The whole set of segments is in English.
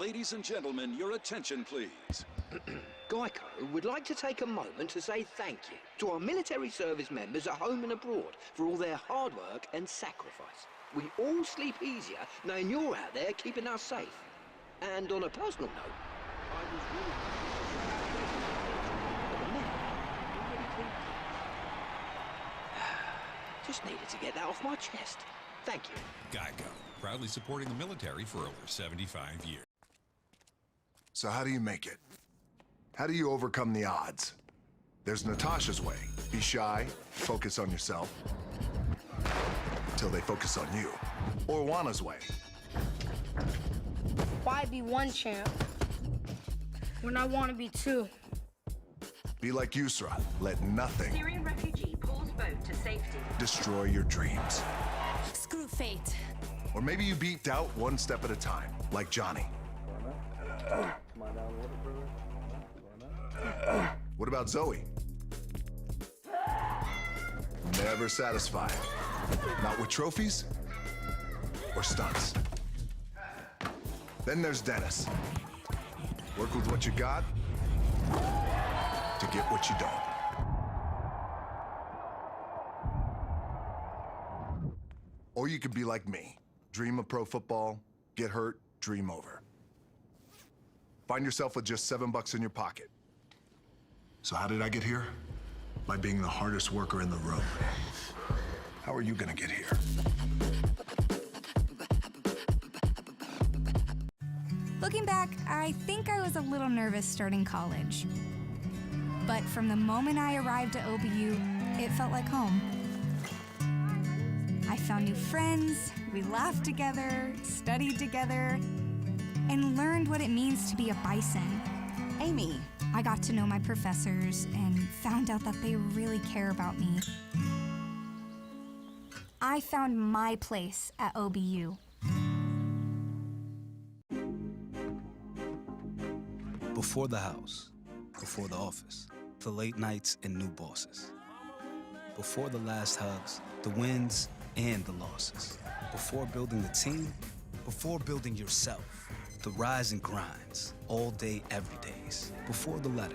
Ladies and gentlemen, your attention, please. GEICO would like to take a moment to say thank you to our military service members at home and abroad for all their hard work and sacrifice. We all sleep easier knowing you're out there keeping us safe. And on a personal note, I was really... Just needed to get that off my chest. Thank you. GEICO, proudly supporting the military for over 75 years. So how do you make it? How do you overcome the odds? There's Natasha's way. Be shy, focus on yourself, till they focus on you. Or Juana's way. Why be one champ when I want to be two? Be like Yusra. Let nothing Syrian refugee pulls boat to safety. destroy your dreams. Screw fate. Or maybe you beat doubt one step at a time, like Johnny. What about Zoe? Never satisfied. Not with trophies or stunts. Then there's Dennis. Work with what you got to get what you don't. Or you could be like me. Dream of pro football, get hurt, dream over. Find yourself with just $7 in your pocket. So how did I get here? By being the hardest worker in the room. How are you gonna get here? Looking back, I think I was a little nervous starting college. But from the moment I arrived at OBU, it felt like home. I found new friends, we laughed together, studied together, and learned what it means to be a bison. Amy. I got to know my professors and found out that they really care about me. I found my place at OBU. Before the house, before the office, the late nights and new bosses. Before the last hugs, the wins and the losses. Before building the team, before building yourself. The rise and grinds, all day, every days. Before the letter,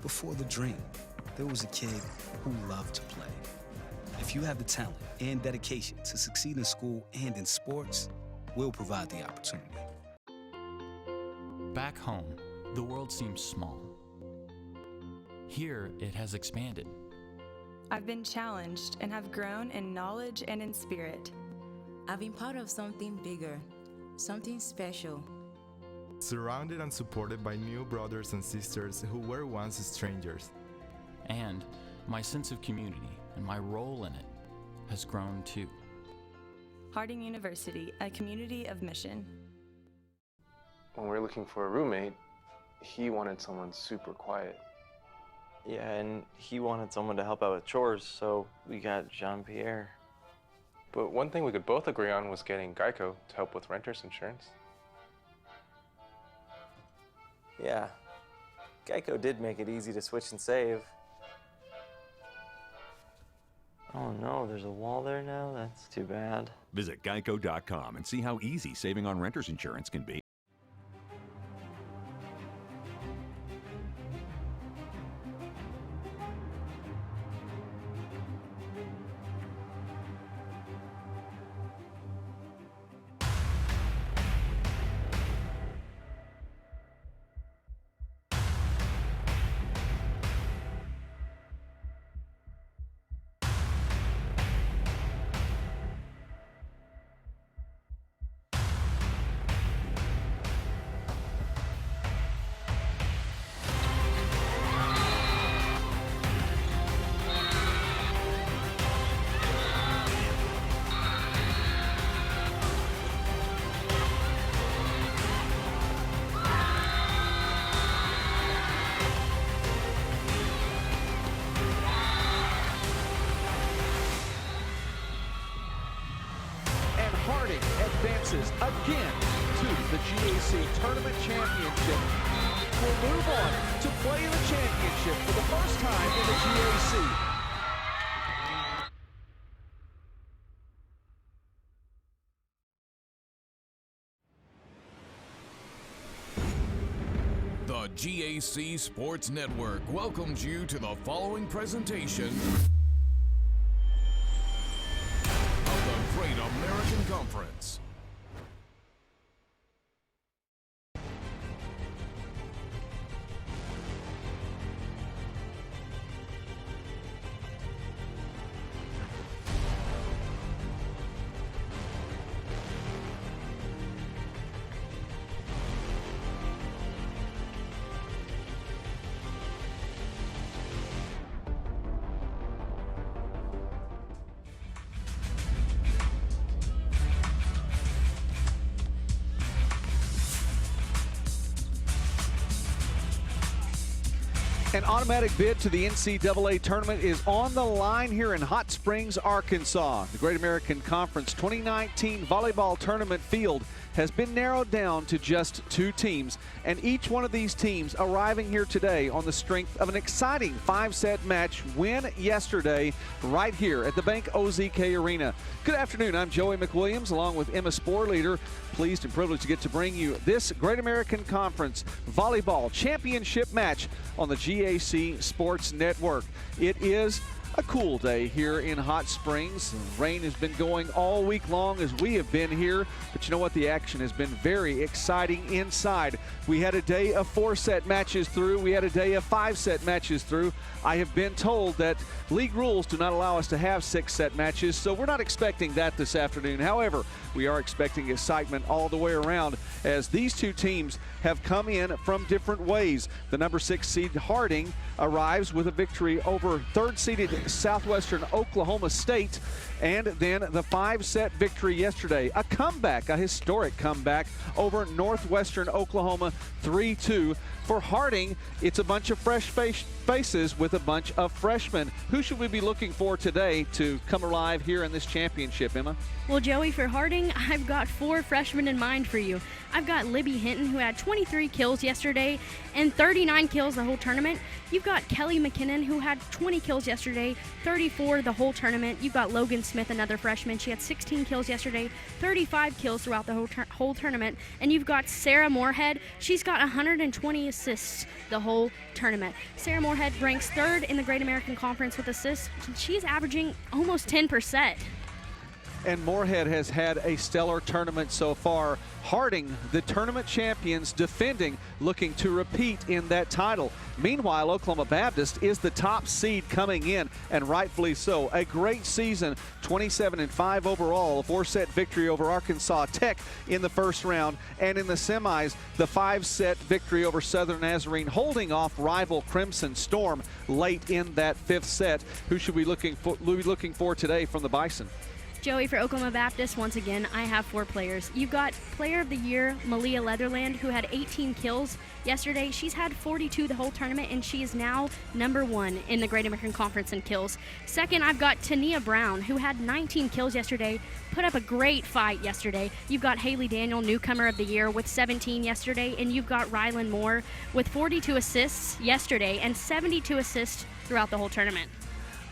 before the dream, there was a kid who loved to play. If you have the talent and dedication to succeed in school and in sports, we'll provide the opportunity. Back home, the world seems small. Here, it has expanded. I've been challenged and have grown in knowledge and in spirit. I've been part of something bigger, something special. Surrounded and supported by new brothers and sisters who were once strangers. And my sense of community and my role in it has grown too. Harding University, a community of mission. When we were looking for a roommate, he wanted someone super quiet. Yeah, and he wanted someone to help out with chores, so we got Jean-Pierre. But one thing we could both agree on was getting GEICO to help with renter's insurance. Yeah, GEICO did make it easy to switch and save. Oh no, there's a wall there now? That's too bad. Visit geico.com and see how easy saving on renter's insurance can be. advances again to the GAC Tournament Championship. Will move on to play in the championship for the first time in the GAC. GAC Sports Network welcomes you to the following presentation of the Great American Conference. An automatic bid to the NCAA tournament is on the line here in Hot Springs, Arkansas. The Great American Conference 2019 volleyball tournament field has been narrowed down to just 2 teams, and each one of these teams arriving here today on the strength of an exciting 5-set match win yesterday right here at the Bank OZK Arena. Good afternoon, I'm Joey McWilliams along with Emma Sporleader. Pleased and privileged to get to bring you this Great American Conference volleyball championship match on the GAC Sports Network. It is a cool day here in Hot Springs. Rain has been going all week long as we have been here, but you know what? The action has been very exciting inside. We had a day of 4-set matches through. We had a day of 5-set matches through. I have been told that league rules do not allow us to have 6-set matches, so we're not expecting that this afternoon. However, we are expecting excitement all the way around as these 2 teams have come in from different ways. The number 6 seed Harding arrives with a victory over 3rd-seeded Southwestern Oklahoma State, and then the 5-set victory yesterday. A comeback, a historic comeback over Northwestern Oklahoma 3-2. For Harding, it's a bunch of fresh faces with a bunch of freshmen. Who should we be looking for today to come alive here in this championship, Emma? Well, Joey, for Harding, I've got 4 freshmen in mind for you. I've got Libby Hinton, who had 23 kills yesterday and 39 kills the whole tournament. You've got Kelly McKinnon, who had 20 kills yesterday, 34 the whole tournament. You've got Logan Smith, another freshman. She had 16 kills yesterday, 35 kills throughout the whole tournament. And you've got Sarah Moorhead. She's got 120 assists the whole tournament. Sarah Moorhead ranks 3rd in the Great American Conference with assists. She's averaging almost 10%. And Moorhead has had a stellar tournament so far. Harding, the tournament champions, defending, looking to repeat in that title. Meanwhile, Oklahoma Baptist is the top seed coming in, and rightfully so. A great season, 27-5 overall, a 4-set victory over Arkansas Tech in the first round, and in the semis, the 5-set victory over Southern Nazarene, holding off rival Crimson Storm late in that 5th set. Who should we be looking for today from the Bison? Joey, for Oklahoma Baptist, once again, I have 4 players. You've got Player of the Year, Malia Leatherland, who had 18 kills yesterday. She's had 42 the whole tournament, and she is now number 1 in the Great American Conference in kills. Second, I've got Tania Brown, who had 19 kills yesterday, put up a great fight yesterday. You've got Haley Daniel, Newcomer of the Year, with 17 yesterday, and you've got Rylan Moore with 42 assists yesterday and 72 assists throughout the whole tournament.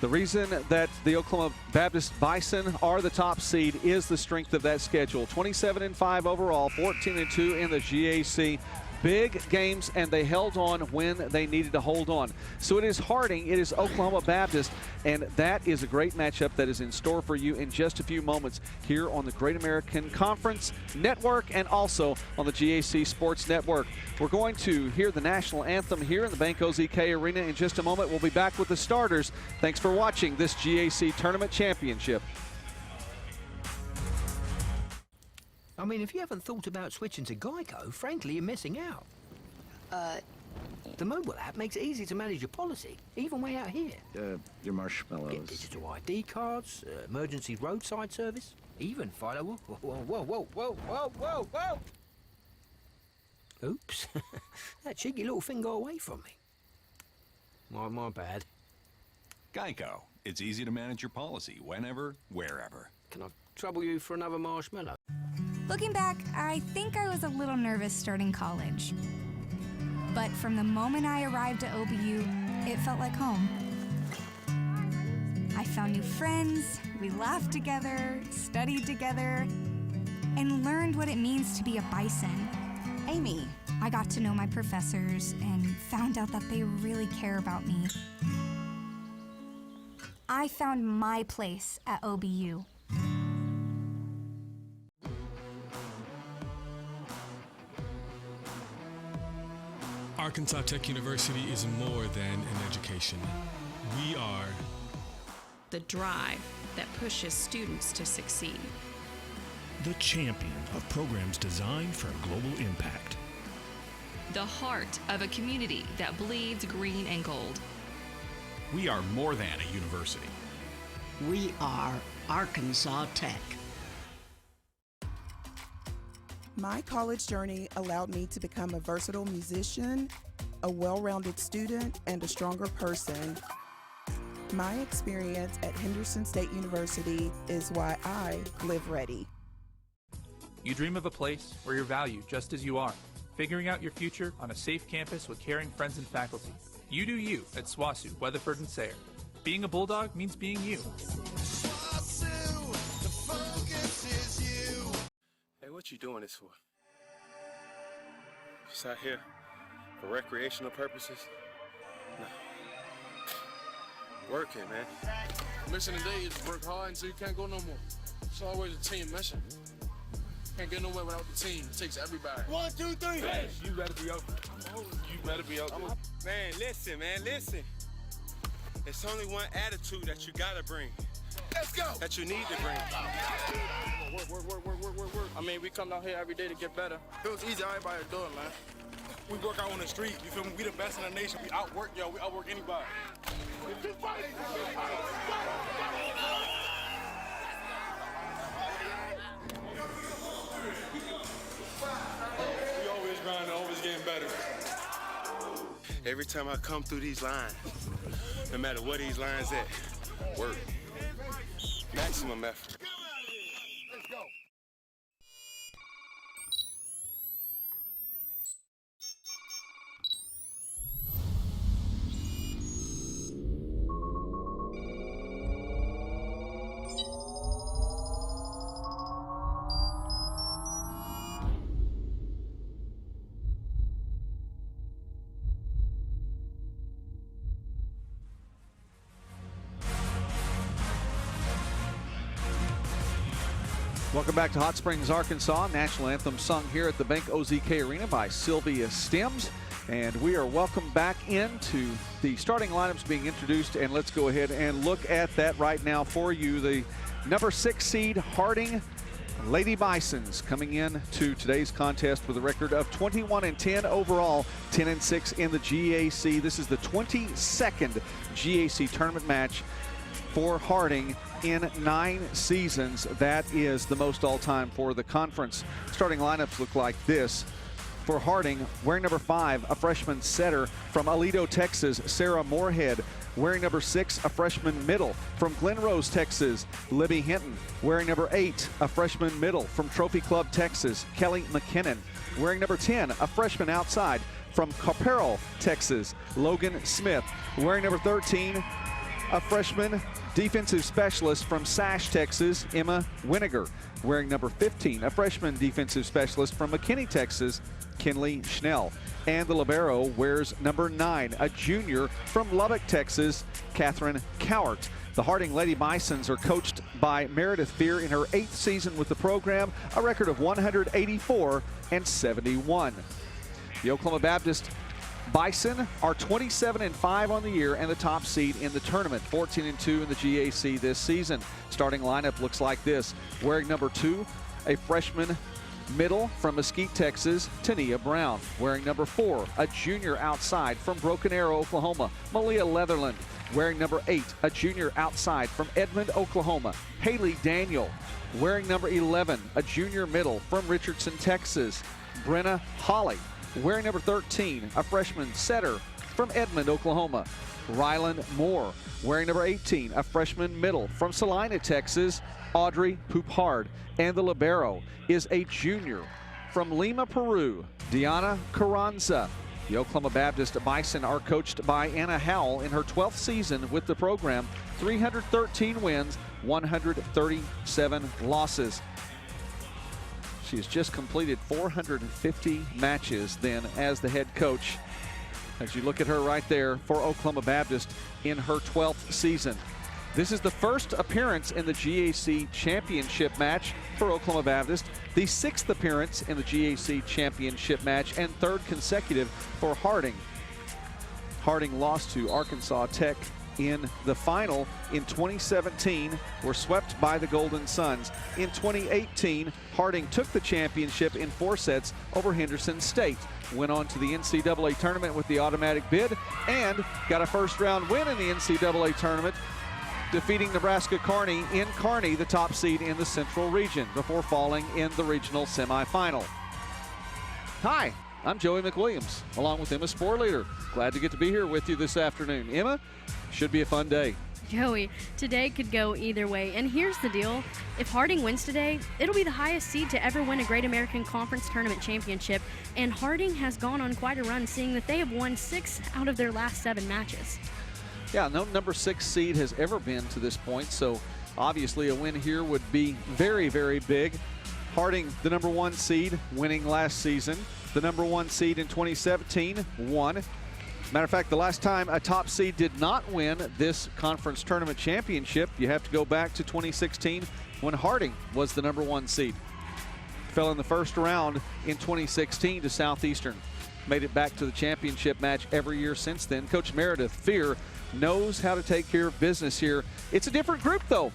The reason that the Oklahoma Baptist Bison are the top seed is the strength of that schedule. 27-5 overall, 14-2 in the GAC. Big games, and they held on when they needed to hold on. So it is Harding, it is Oklahoma Baptist, and that is a great matchup that is in store for you in just a few moments here on the Great American Conference Network and also on the GAC Sports Network. We're going to hear the national anthem here in the Bank OZK Arena in just a moment. We'll be back with the starters. Thanks for watching this GAC Tournament Championship. I mean, if you haven't thought about switching to Geico, frankly, you're missing out. The mobile app makes it easy to manage your policy, even way out here. Your marshmallows. Get digital ID cards, emergency roadside service, even follow. Whoa. Oops. That cheeky little thing got away from me. My bad. Geico. It's easy to manage your policy whenever, wherever. Can I trouble you for another marshmallow? Looking back, I think I was a little nervous starting college. But from the moment I arrived at OBU, it felt like home. I found new friends, we laughed together, studied together, and learned what it means to be a Bison. Amy, I got to know my professors and found out that they really care about me. I found my place at OBU. Arkansas Tech University is more than an education. We are the drive that pushes students to succeed. The champion of programs designed for global impact. The heart of a community that bleeds green and gold. We are more than a university. We are Arkansas Tech. My college journey allowed me to become a versatile musician, a well-rounded student, and a stronger person. My experience at Henderson State University is why I live ready. You dream of a place where you're valued just as you are, figuring out your future on a safe campus with caring friends and faculty. You do you at SWASU, Weatherford, and Sayre. Being a Bulldog means being you. Hey, what you doing this for? Just out here for recreational purposes? No. Working, man. Mission today is to work hard until you can't go no more. It's always a team mission. Can't get nowhere without the team. It takes everybody. 1, 2, 3. Hey, you better be open. You better be open. Man, listen, There's only one attitude that you gotta bring. Let's go. That you need to bring. Work. I mean, we come out here every day to get better. It was easy, everybody do it, man. We work out on the street, you feel me? We the best in the nation. We outwork y'all, we outwork anybody. We always grinding, always getting better. Every time I come through these lines, no matter where these lines at, work. Maximum effort. Let's go. Welcome back to Hot Springs, Arkansas. National anthem sung here at the Bank OZK Arena by Sylvia Stems. And we are welcome back into the starting lineups being introduced. And let's go ahead and look at that right now for you. The number 6 seed Harding Lady Bisons coming in to today's contest with a record of 21-10 overall, 10-6 in the GAC. This is the 22nd GAC tournament match for Harding in 9 seasons. That is the most all-time for the conference. Starting lineups look like this. For Harding, wearing number 5, a freshman setter from Aledo, Texas, Sarah Moorhead. Wearing number 6, a freshman middle from Glen Rose, Texas, Libby Hinton. Wearing number 8, a freshman middle from Trophy Club, Texas, Kelly McKinnon. Wearing number 10, a freshman outside from Carperol, Texas, Logan Smith. Wearing number 13, a freshman defensive specialist from Sash, Texas, Emma Winiger. Wearing number 15, a freshman defensive specialist from McKinney, Texas, Kinley Schnell. And the libero wears number 9, a junior from Lubbock, Texas, Catherine Cowart. The Harding Lady Bisons are coached by Meredith Fear in her 8th season with the program, a record of 184-71. The Oklahoma Baptist Bison are 27-5 on the year and the top seed in the tournament, 14-2 in the GAC this season. Starting lineup looks like this. Wearing number 2, a freshman middle from Mesquite, Texas, Tania Brown. Wearing number 4, a junior outside from Broken Arrow, Oklahoma, Malia Leatherland. Wearing number 8, a junior outside from Edmond, Oklahoma, Haley Daniel. Wearing number 11, a junior middle from Richardson, Texas, Brenna Holly. Wearing number 13, a freshman setter from Edmond, Oklahoma, Rylan Moore. Wearing number 18, a freshman middle from Salina, Texas, Audrey Poupard. And the libero is a junior from Lima, Peru, Diana Carranza. The Oklahoma Baptist Bison are coached by Anna Howell in her 12th season with the program, 313 wins, 137 losses. She's just completed 450 matches then as the head coach. As you look at her right there for Oklahoma Baptist in her 12th season. This is the first appearance in the GAC championship match for Oklahoma Baptist, the 6th appearance in the GAC championship match, and 3rd consecutive for Harding. Harding lost to Arkansas Tech in the final in 2017, were swept by the Golden Suns. In 2018, Harding took the championship in 4 sets over Henderson State. Went on to the NCAA tournament with the automatic bid and got a first-round win in the NCAA tournament, defeating Nebraska Kearney in Kearney, the top seed in the Central region, before falling in the regional semifinal. Hi, I'm Joey McWilliams, along with Emma Sporleader. Glad to get to be here with you this afternoon. Emma, should be a fun day. Joey, today could go either way, and here's the deal. If Harding wins today, it'll be the highest seed to ever win a Great American Conference Tournament championship, and Harding has gone on quite a run, seeing that they have won 6 out of their last 7 matches. Yeah, no number 6 seed has ever been to this point, so obviously a win here would be very, very big. Harding, the number 1 seed, winning last season. The number 1 seed in 2017 won. Matter of fact, the last time a top seed did not win this conference tournament championship, you have to go back to 2016 when Harding was the number 1 seed. Fell in the first round in 2016 to Southeastern. Made it back to the championship match every year since then. Coach Meredith Fear knows how to take care of business here. It's a different group, though.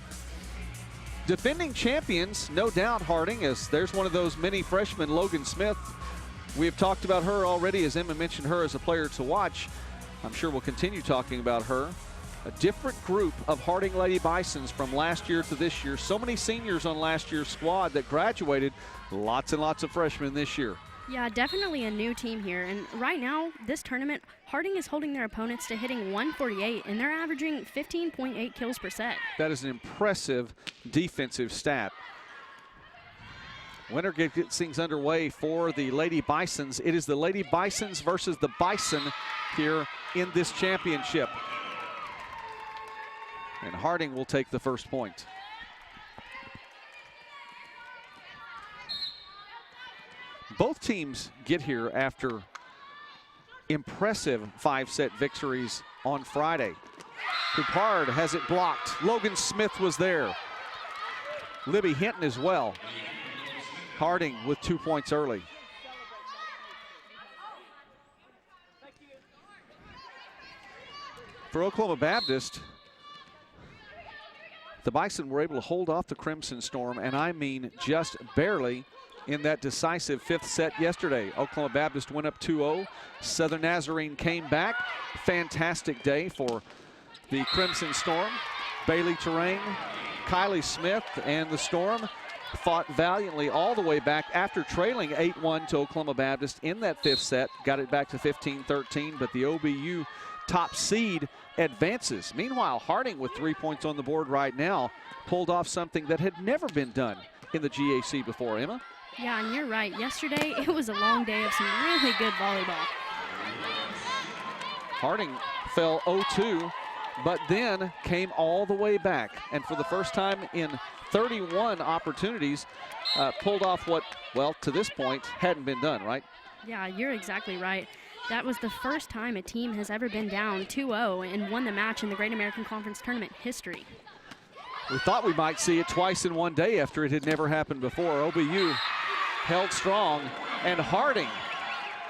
Defending champions, no doubt, Harding, as there's one of those mini freshmen, Logan Smith. We have talked about her already, as Emma mentioned her as a player to watch. I'm sure we'll continue talking about her. A different group of Harding Lady Bisons from last year to this year. So many seniors on last year's squad that graduated. Lots and lots of freshmen this year. Yeah, definitely a new team here. And right now, this tournament, Harding is holding their opponents to hitting 148, and they're averaging 15.8 kills per set. That is an impressive defensive stat. Winter gets things underway for the Lady Bisons. It is the Lady Bisons versus the Bison here in this championship. And Harding will take the first point. Both teams get here after impressive 5-set victories on Friday. Coupard has it blocked. Logan Smith was there. Libby Hinton as well. Harding with 2 points early. For Oklahoma Baptist, the Bison were able to hold off the Crimson Storm, and I mean just barely, in that decisive 5th set yesterday. Oklahoma Baptist went up 2-0. Southern Nazarene came back. Fantastic day for the Crimson Storm. Bailey Terrain, Kylie Smith, and the Storm fought valiantly all the way back after trailing 8-1 to Oklahoma Baptist in that 5th set. Got it back to 15-13, but the OBU top seed advances. Meanwhile, Harding with 3 points on the board right now pulled off something that had never been done in the GAC before. Emma? Yeah, and you're right. Yesterday, it was a long day of some really good volleyball. Harding fell 0-2, but then came all the way back. And for the first time in 31 opportunities, pulled off what, well, to this point, hadn't been done, right? Yeah, you're exactly right. That was the first time a team has ever been down 2-0 and won the match in the Great American Conference Tournament history. We thought we might see it twice in one day after it had never happened before. OBU held strong, and Harding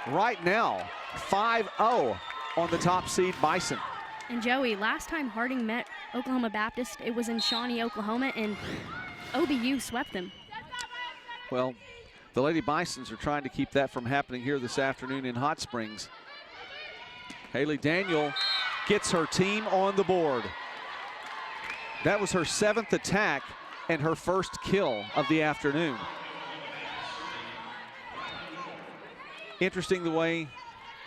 right now 5-0 on the top seed Bison. And Joey, last time Harding met Oklahoma Baptist, it was in Shawnee, Oklahoma, and OBU swept them. Well, the Lady Bisons are trying to keep that from happening here this afternoon in Hot Springs. Haley Daniel gets her team on the board. That was her 7th attack and her first kill of the afternoon. Interesting the way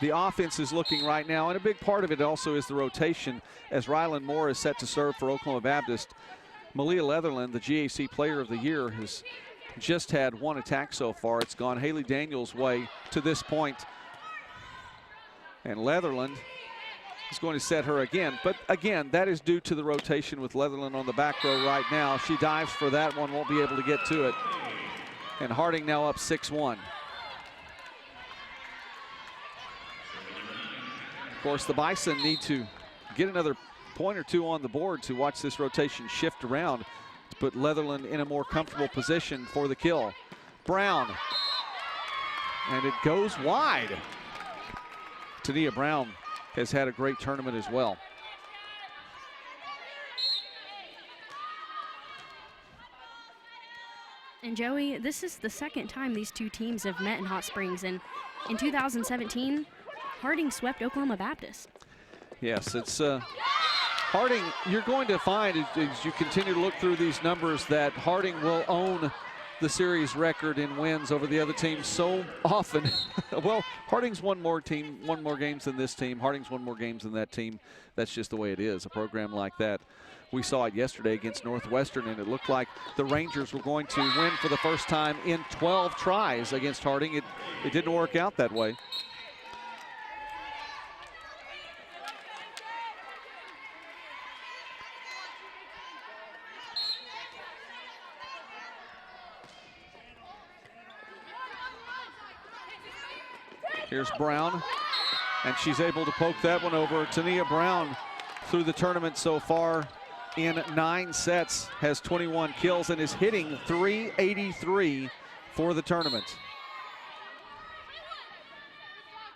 the offense is looking right now, and a big part of it also is the rotation as Rylan Moore is set to serve for Oklahoma Baptist. Malia Leatherland, the GAC Player of the Year, has just had 1 attack so far. It's gone Haley Daniels' way to this point. And Leatherland is going to set her again. But again, that is due to the rotation with Leatherland on the back row right now. She dives for that one, won't be able to get to it. And Harding now up 6-1. Of course, the Bison need to get another point or two on the board to watch this rotation shift around to put Leatherland in a more comfortable position for the kill. Brown, and it goes wide. Tania Brown has had a great tournament as well. And Joey, this is the second time these two teams have met in Hot Springs, and in 2017, Harding swept Oklahoma Baptist. Yes, it's Harding, you're going to find as you continue to look through these numbers that Harding will own the series record in wins over the other team so often. Well, Harding's won more games than this team. Harding's won more games than that team. That's just the way it is, a program like that. We saw it yesterday against Northwestern, and it looked like the Rangers were going to win for the first time in 12 tries against Harding. It didn't work out that way. Here's Brown, and she's able to poke that one over. Tania Brown, through the tournament so far, in 9 sets, has 21 kills and is hitting .383 for the tournament.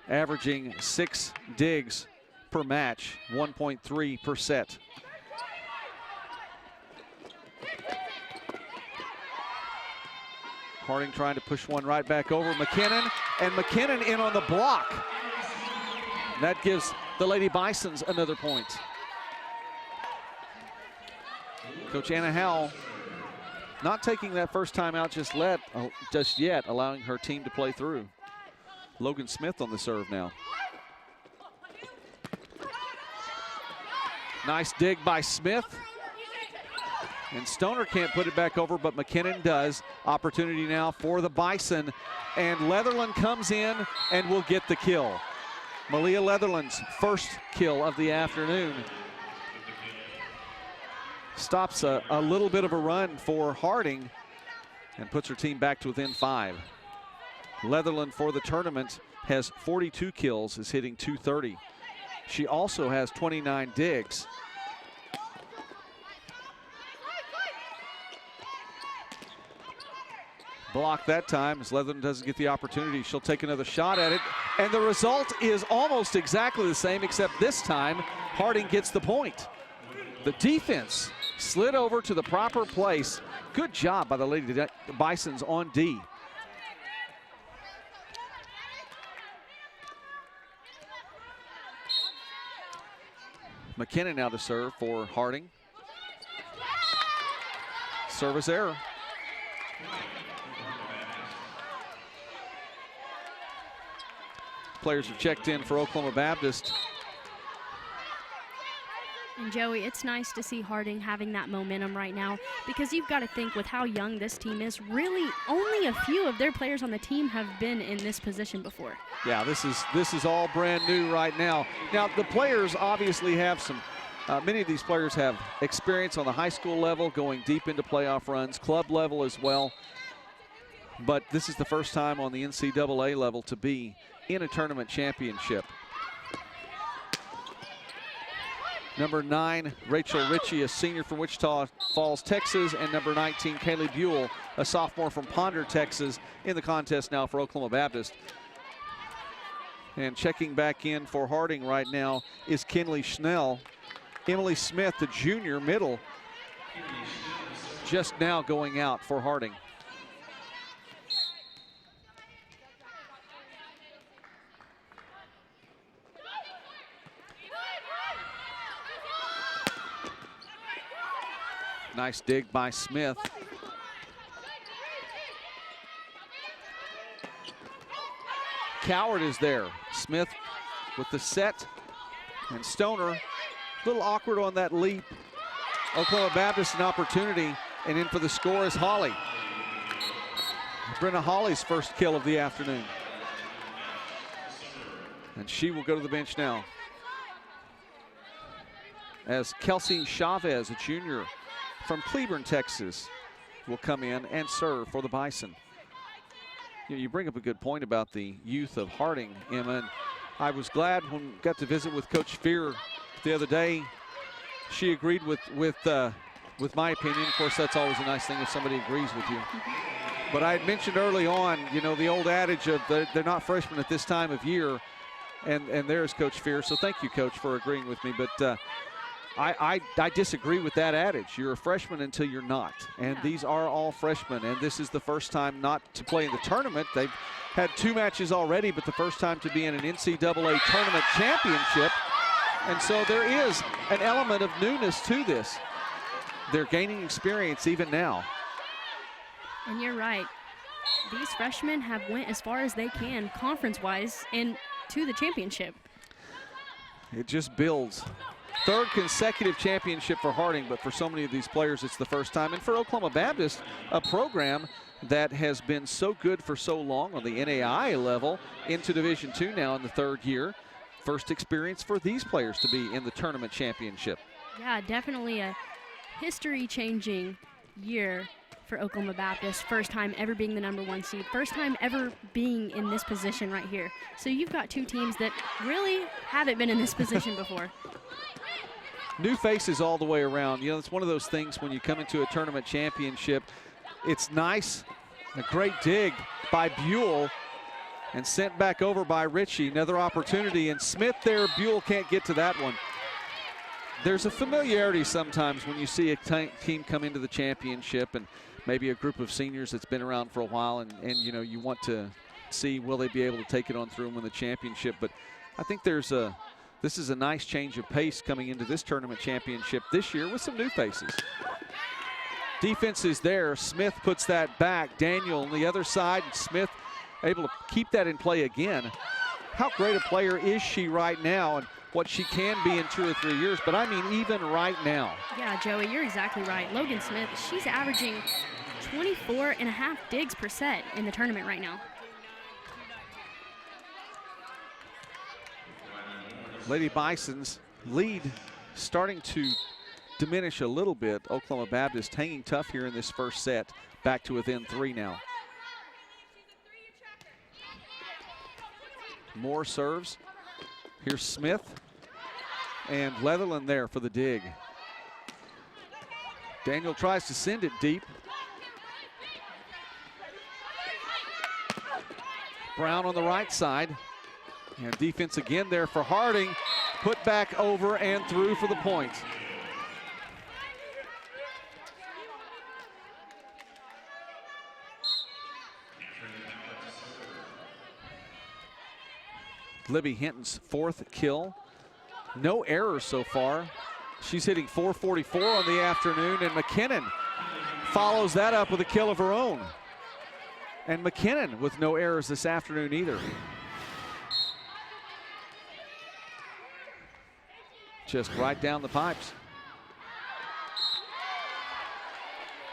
Averaging 6 digs per match, 1.3 per set. Harding trying to push one right back over. McKinnon, and McKinnon in on the block. That gives the Lady Bisons another point. Coach Anna Howell not taking that first time out just yet, allowing her team to play through. Logan Smith on the serve now. Nice dig by Smith. And Stoner can't put it back over, but McKinnon does. Opportunity now for the Bison. And Leatherland comes in and will get the kill. Malia Leatherland's first kill of the afternoon. Stops a little bit of a run for Harding and puts her team back to within 5. Leatherland for the tournament has 42 kills, is hitting .230. She also has 29 digs. Blocked that time as Leatherland doesn't get the opportunity. She'll take another shot at it, and the result is almost exactly the same, except this time Harding gets the point. The defense slid over to the proper place. Good job by the Lady Bisons on D. McKinnon now to serve for Harding. Service error. Players have checked in for Oklahoma Baptist. And Joey, it's nice to see Harding having that momentum right now, because you've got to think with how young this team is, really only a few of their players on the team have been in this position before. Yeah, this is all brand new right now. Now, the players obviously have some, many of these players have experience on the high school level, going deep into playoff runs, club level as well. But this is the first time on the NCAA level to be in a tournament championship. Number 9, Rachel Ritchie, a senior from Wichita Falls, Texas, and number 19, Kaylee Buell, a sophomore from Ponder, Texas, in the contest now for Oklahoma Baptist. And checking back in for Harding right now is Kinley Schnell. Emily Smith, the junior middle, just now going out for Harding. Nice dig by Smith. Coward is there. Smith with the set, and Stoner a little awkward on that leap. Oklahoma Baptist an opportunity, and in for the score is Holly. Brenna Holly's first kill of the afternoon. And she will go to the bench now, as Kelsey Chavez, a junior from Cleburne, Texas, will come in and serve for the Bison. You bring up a good point about the youth of Harding, Emma. And I was glad when we got to visit with Coach Fear the other day. She agreed with my opinion. Of course, that's always a nice thing if somebody agrees with you. But I had mentioned early on, you know, the old adage of they're not freshmen at this time of year, and there's Coach Fear. So thank you, Coach, for agreeing with me. But I disagree with that adage. You're a freshman until you're not. And these are all freshmen, and this is the first time not to play in the tournament. They've had 2 matches already, but the first time to be in an NCAA tournament championship. And so there is an element of newness to this. They're gaining experience even now. And you're right. These freshmen have went as far as they can conference-wise and to the championship. It just builds. 3rd consecutive championship for Harding, but for so many of these players, it's the first time. And for Oklahoma Baptist, a program that has been so good for so long on the NAIA level into Division II now in the 3rd year. First experience for these players to be in the tournament championship. Yeah, definitely a history-changing year for Oklahoma Baptist. First time ever being the #1 seed. First time ever being in this position right here. So you've got 2 teams that really haven't been in this position before. New faces all the way around. You know, it's one of those things when you come into a tournament championship, it's nice. A great dig by Buell and sent back over by Ritchie. Another opportunity, and Smith there. Buell can't get to that one. There's a familiarity sometimes when you see a team come into the championship and maybe a group of seniors that's been around for a while, and you know, you want to see will they be able to take it on through and win the championship. But I think this is a nice change of pace coming into this tournament championship this year with some new faces. Defense is there. Smith puts that back. Daniel on the other side. Smith able to keep that in play again. How great a player is she right now, and what she can be in 2 or 3 years, but I mean even right now. Yeah, Joey, you're exactly right. Logan Smith, she's averaging 24.5 digs per set in the tournament right now. Lady Bison's lead starting to diminish a little bit. Oklahoma Baptist hanging tough here in this first set, back to within 3 now. More serves. Here's Smith and Leatherland there for the dig. Daniel tries to send it deep. Brown on the right side. And defense again there for Harding. Put back over and through for the point. Libby Hinton's 4th kill. No errors so far. She's hitting .444 on the afternoon, and McKinnon follows that up with a kill of her own. And McKinnon with no errors this afternoon either. Just right down the pipes.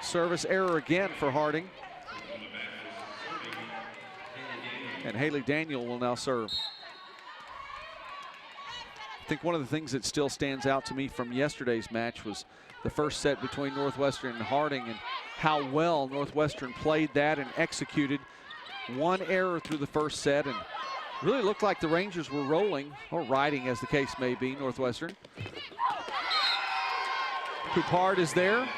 Service error again for Harding. And Haley Daniel will now serve. I think one of the things that still stands out to me from yesterday's match was the first set between Northwestern and Harding, and how well Northwestern played that and executed. 1 error through the first set, and really looked like the Rangers were rolling, or riding as the case may be, Northwestern. Coupard is there.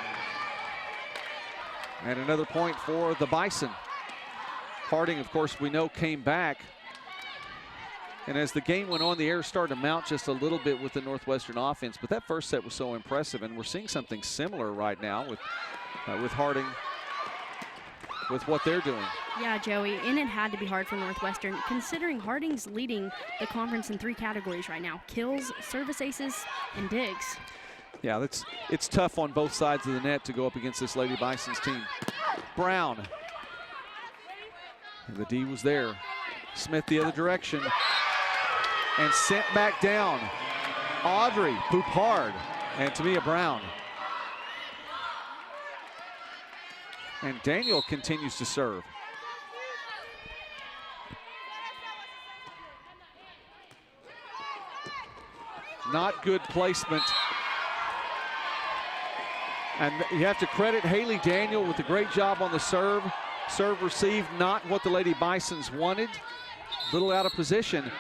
And another point for the Bison. Harding, of course, we know came back. And as the game went on, the air started to mount just a little bit with the Northwestern offense. But that first set was so impressive, and we're seeing something similar right now with Harding, with what they're doing. Yeah, Joey, and it had to be hard for Northwestern, considering Harding's leading the conference in 3 categories right now: kills, service aces, and digs. Yeah, it's tough on both sides of the net to go up against this Lady Bison's team. Brown. And the D was there. Smith the other direction. And sent back down. Audrey Poupard and Tamia Brown. And Daniel continues to serve. Not good placement. And you have to credit Haley Daniel with a great job on the serve. Serve received, not what the Lady Bisons wanted. Little out of position.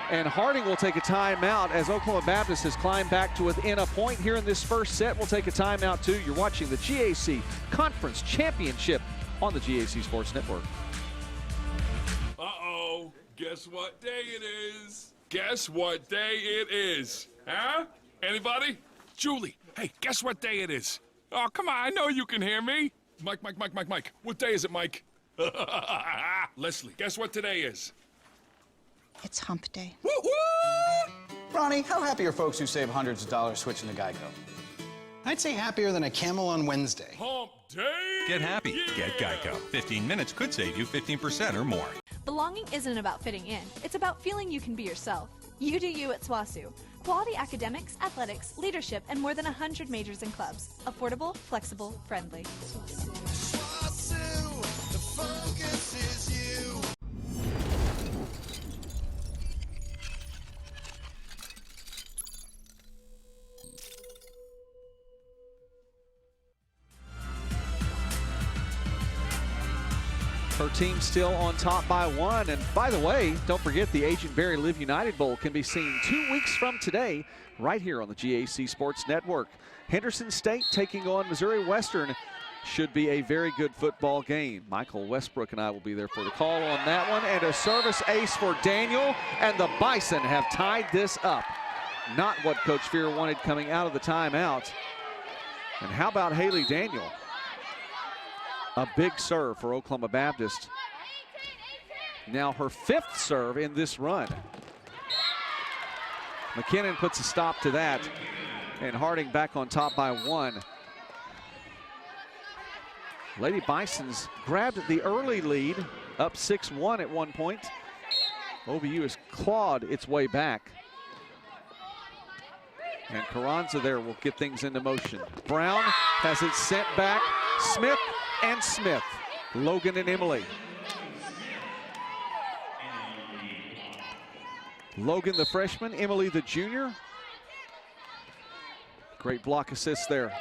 And Harding will take a timeout as Oklahoma Baptist has climbed back to within a point here in this first set. We'll take a timeout too. You're watching the GAC Conference Championship on the GAC Sports Network. Uh-oh. Guess what day it is? Guess what day it is? Huh? Anybody? Julie, hey, guess what day it is? Oh, come on, I know you can hear me. Mike. What day is it, Mike? Leslie, guess what today is? It's hump day. Ronnie, how happy are folks who save hundreds of dollars switching to Geico? I'd say happier than a camel on Wednesday. Hump day! Get happy. Get Geico. 15 minutes could save you 15% or more. Belonging isn't about fitting in. It's about feeling you can be yourself. You do you at SWOSU. Quality academics, athletics, leadership, and more than 100 majors and clubs. Affordable, flexible, friendly. The focus is you. Her team still on top by 1. And by the way, don't forget the Agent Barry Live United Bowl can be seen 2 weeks from today right here on the GAC Sports Network. Henderson State taking on Missouri Western. Should be a very good football game. Michael Westbrook and I will be there for the call on that one. And a service ace for Daniel. And the Bison have tied this up. Not what Coach Fear wanted coming out of the timeout. And how about Haley Daniel? A big serve for Oklahoma Baptist. Now her 5th serve in this run. McKinnon puts a stop to that. And Harding back on top by 1. Lady Bisons grabbed the early lead, up 6-1 at one point. OBU has clawed its way back. And Carranza there will get things into motion. Brown has it sent back. Smith and Smith. Logan and Emily. Logan the freshman, Emily the junior. Great block assist there.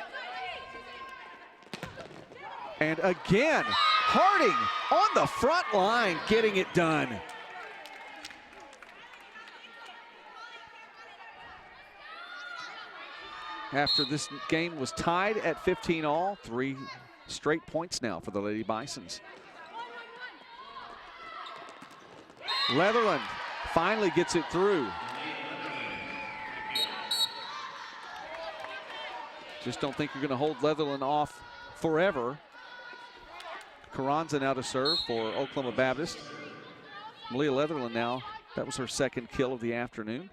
And again, Harding on the front line getting it done. After this game was tied at 15 all, 3 straight points now for the Lady Bisons. Leatherland finally gets it through. Just don't think you're going to hold Leatherland off forever. Carranza now to serve for Oklahoma Baptist. Malia Leatherland now, that was her 2nd kill of the afternoon.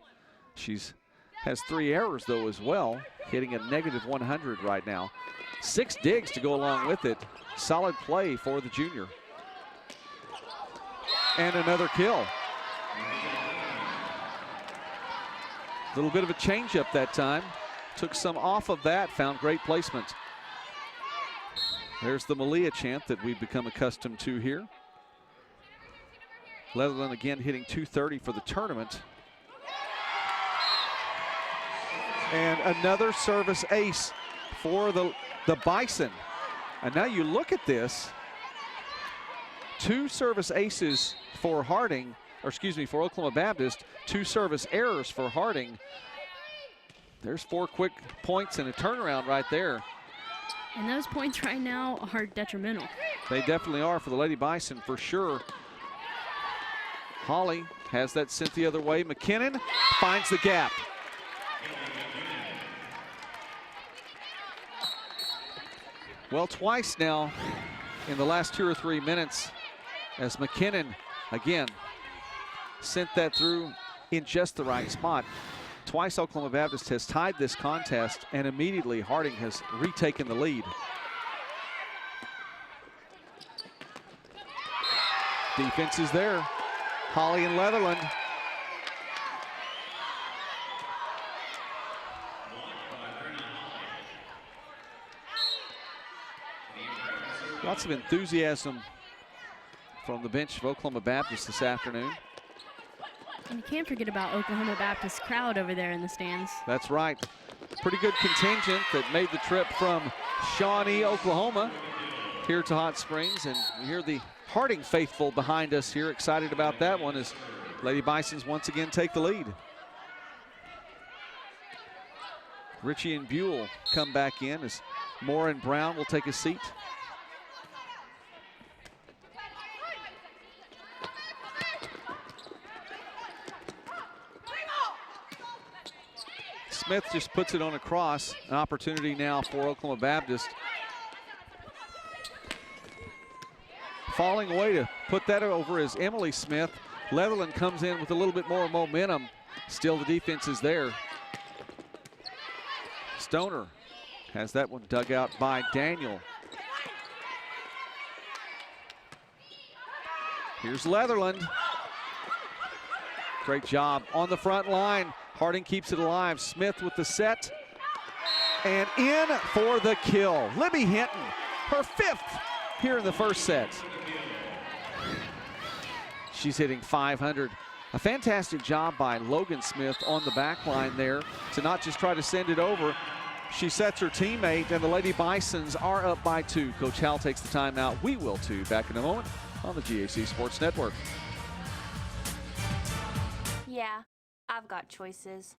She's has 3 errors though as well, hitting a -100 right now. 6 digs to go along with it. Solid play for the junior. And another kill. A little bit of a changeup that time. Took some off of that, found great placement. There's the Malia chant that we've become accustomed to here. Leatherland again hitting .230 for the tournament. And another service ace for the Bison. And now you look at this. 2 service aces for Harding, or excuse me, for Oklahoma Baptist. 2 service errors for Harding. There's 4 quick points and a turnaround right there. And those points right now are detrimental. They definitely are for the Lady Bison for sure. Holly has that sent the other way. McKinnon finds the gap. Well, twice now in the last 2 or 3 minutes as McKinnon, again, sent that through in just the right spot. Twice Oklahoma Baptist has tied this contest, and immediately Harding has retaken the lead. Defense is there. Holly and Leatherland. Lots of enthusiasm from the bench of Oklahoma Baptist this afternoon. And you can't forget about Oklahoma Baptist crowd over there in the stands. That's right. Pretty good contingent that made the trip from Shawnee, Oklahoma. here to Hot Springs, and we hear the Harding faithful behind us here, excited about that one as Lady Bisons once again take the lead. Ritchie and Buell come back in as Moore and Brown will take a seat. Smith just puts it on a cross. An opportunity now for Oklahoma Baptist. Falling away to put that over is Emily Smith. Leatherland comes in with a little bit more momentum. Still the defense is there. Stoner has that one dug out by Daniel. Here's Leatherland. Great job on the front line. Harding keeps it alive. Smith with the set. And in for the kill. Libby Hinton, her 5th here in the first set. She's hitting 500. A fantastic job by Logan Smith on the back line there to not just try to send it over. She sets her teammate, and the Lady Bisons are up by 2. Coach Howell takes the timeout. We will too. Back in a moment on the GAC Sports Network. Yeah, I've got choices.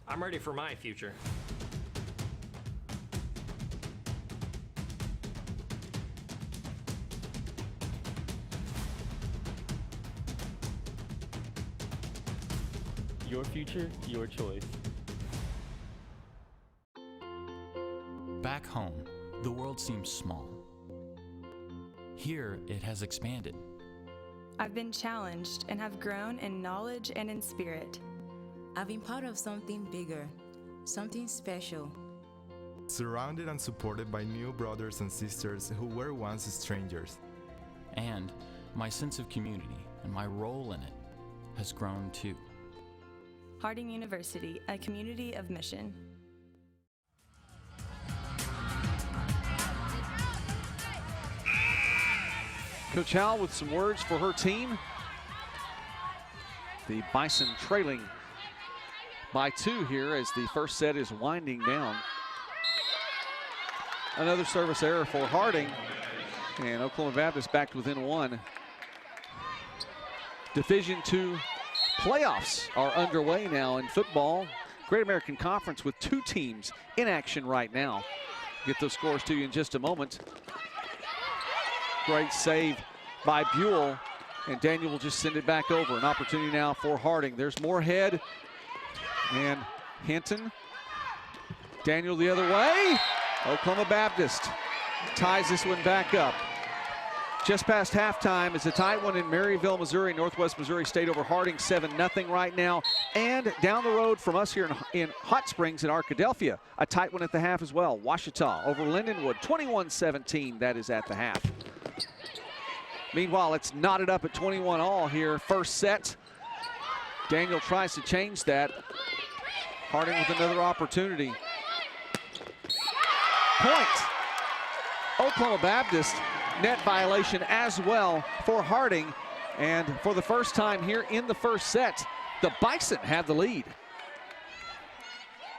I'm ready for my future. Your future, your choice. Back home, the world seems small. Here, it has expanded. I've been challenged and have grown in knowledge and in spirit. I've been part of something bigger, something special. Surrounded and supported by new brothers and sisters who were once strangers. And my sense of community and my role in it has grown too. Harding University, a community of mission. Coach Howell with some words for her team. The Bison trailing by 2 here as the first set is winding down. Another service error for Harding, and Oklahoma Baptist back within 1. Division II playoffs are underway now in football. Great American Conference with 2 teams in action right now. Get those scores to you in just a moment. Great save by Buell, and Daniel will just send it back over. An opportunity now for Harding. There's Moorhead and Hinton. Daniel the other way. Oklahoma Baptist ties this one back up. Just past halftime, it's a tight one in Maryville, Missouri. Northwest Missouri State over Harding 7-0 right now. And down the road from us here in Hot Springs in Arkadelphia, a tight one at the half as well. Ouachita over Lindenwood, 21-17. That is at the half. Meanwhile, it's knotted up at 21-all here. First set. Daniel tries to change that. Harding with another opportunity. Point. Oklahoma Baptist. Net violation as well for Harding. And for the first time here in the first set, the Bison have the lead.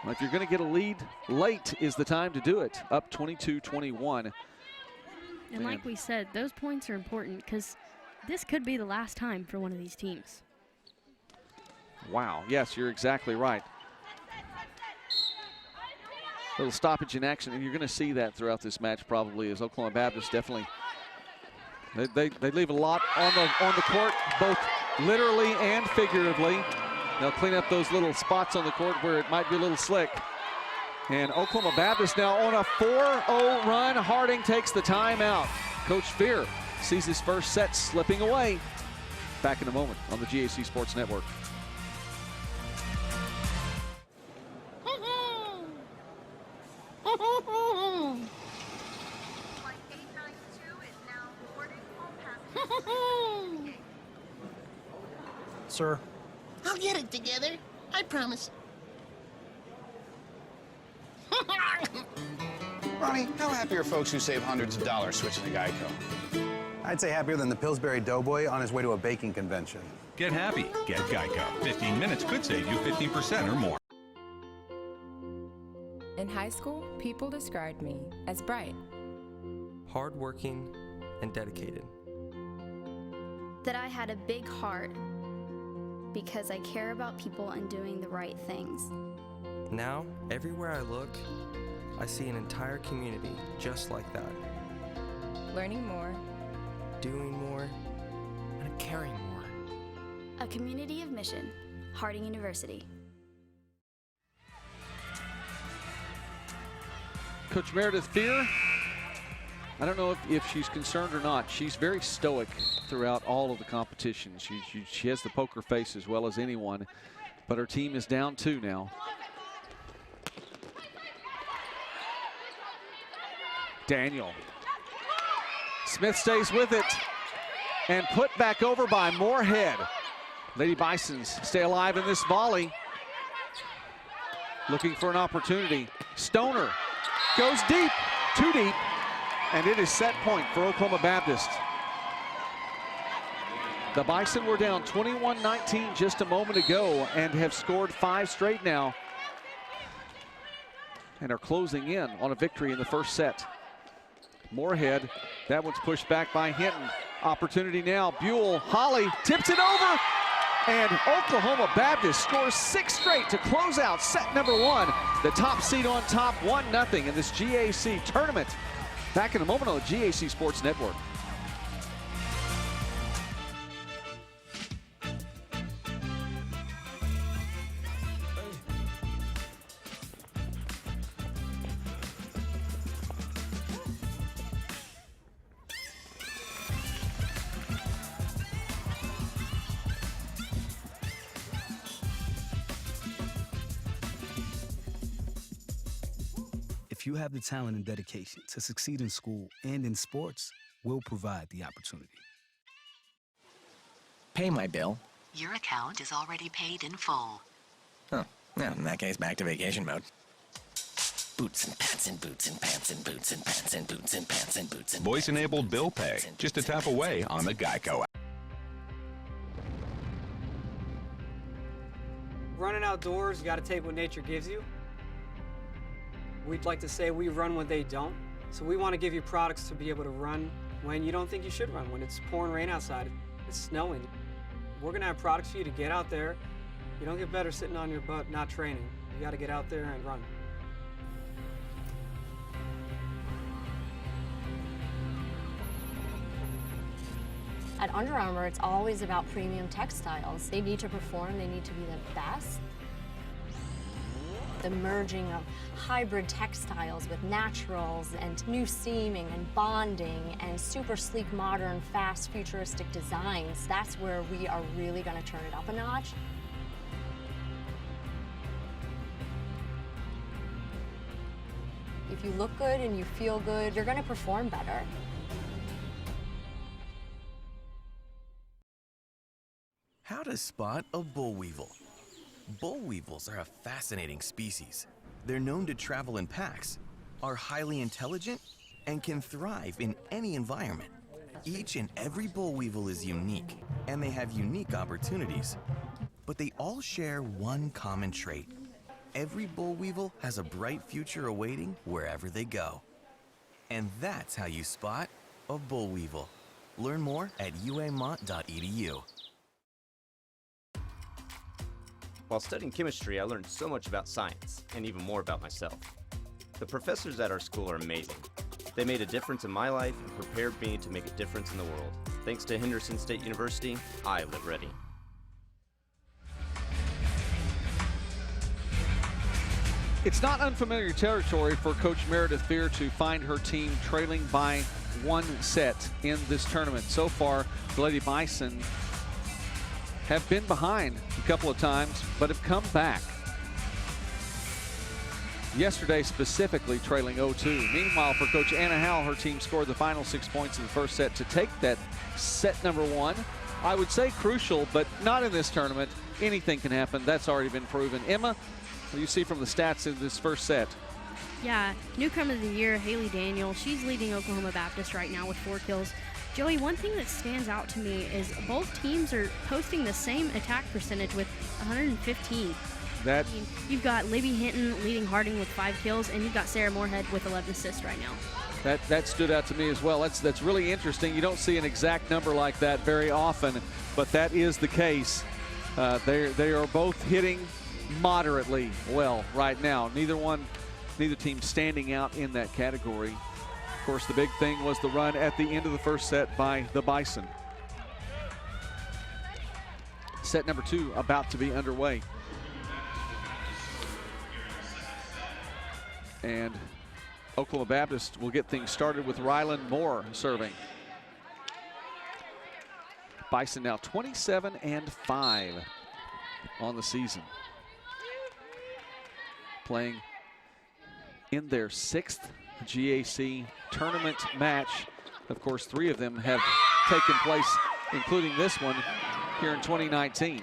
Well, if you're going to get a lead late is the time to do it. Up 22-21. And like we said, those points are important because this could be the last time for one of these teams. Wow, yes, you're exactly right. Little stoppage in action, and you're going to see that throughout this match probably, as Oklahoma Baptist definitely, they leave a lot on the court, both literally and figuratively. They'll clean up those little spots on the court where it might be a little slick. And Oklahoma Baptist now on a 4-0 run. Harding takes the timeout. Coach Fear sees his first set slipping away. Back in a moment on the GAC Sports Network. Sir. I'll get it together. I promise. Ronnie, how happy are folks who save hundreds of dollars switching to Geico? I'd say happier than the Pillsbury Doughboy on his way to a baking convention. Get happy. Get Geico. 15 minutes could save you 15% or more. In high school, people described me as bright, hardworking, and dedicated. That I had a big heart because I care about people and doing the right things. Now, everywhere I look, I see an entire community just like that. Learning more, doing more, and caring more. A community of mission, Harding University. Coach Meredith Fear, I don't know if she's concerned or not. She's very stoic throughout all of the competition. She has the poker face as well as anyone, but her team is down 2 now. Daniel. Smith stays with it and put back over by Moorhead. Lady Bisons stay alive in this volley. Looking for an opportunity. Stoner goes deep, too deep, and it is set point for Oklahoma Baptist. The Bison were down 21-19 just a moment ago and have scored 5 straight now and are closing in on a victory in the first set. Moorhead, that one's pushed back by Hinton. Opportunity now, Buell, Holly tips it over, and Oklahoma Baptist scores 6 straight to close out set number 1. The top seed on top, 1-0 in this GAC tournament. Back in a moment on the GAC Sports Network. If you have the talent and dedication to succeed in school and in sports, we'll provide the opportunity. Pay my bill. Your account is already paid in full. Huh. Well, in that case, back to vacation mode. Boots and pants and boots and pants and boots and pants and boots and pants and boots and Voice-enabled bill pay. Just a tap away on the Geico app. Running outdoors, you got to take what nature gives you. We'd like to say we run when they don't. So we want to give you products to be able to run when you don't think you should run, when it's pouring rain outside, it's snowing. We're going to have products for you to get out there. You don't get better sitting on your butt not training. You got to get out there and run. At Under Armour, it's always about premium textiles. They need to perform, they need to be the best. The merging of hybrid textiles with naturals and new seaming and bonding and super sleek, modern, fast, futuristic designs, that's where we are really going to turn it up a notch. If you look good and you feel good, you're going to perform better. How to spot a boll weevil. Boll weevils are a fascinating species. They're known to travel in packs, are highly intelligent, and can thrive in any environment. Each and every boll weevil is unique, and they have unique opportunities. But they all share one common trait. Every boll weevil has a bright future awaiting wherever they go. And that's how you spot a boll weevil. Learn more at uamont.edu. While studying chemistry, I learned so much about science, and even more about myself. The professors at our school are amazing. They made a difference in my life and prepared me to make a difference in the world. Thanks to Henderson State University, I live ready. It's not unfamiliar territory for Coach Meredith Fear to find her team trailing by 1 set in this tournament. So far, the Lady Bison have been behind a couple of times, but have come back. Yesterday, specifically, trailing 0-2. Meanwhile, for Coach Anna Howell, her team scored the final 6 points in the first set to take that set number 1. I would say crucial, but not in this tournament. Anything can happen. That's already been proven. Emma, what do you see from the stats in this first set? Yeah, newcomer of the year, Haley Daniel. She's leading Oklahoma Baptist right now with 4 kills. Joey, one thing that stands out to me is both teams are posting the same attack percentage with 115. That I mean, you've got Libby Hinton leading Harding with 5 kills, and you've got Sarah Moorhead with 11 assists right now. That stood out to me as well. That's really interesting. You don't see an exact number like that very often, but that is the case. They are both hitting moderately well right now. Neither team standing out in that category. Of course, the big thing was the run at the end of the first set by the Bison. Set number 2 about to be underway. And Oklahoma Baptist will get things started with Ryland Moore serving. Bison now 27-5 on the season. Playing in their 6th GAC tournament match. Of course, 3 of them have taken place, including this one here in 2019.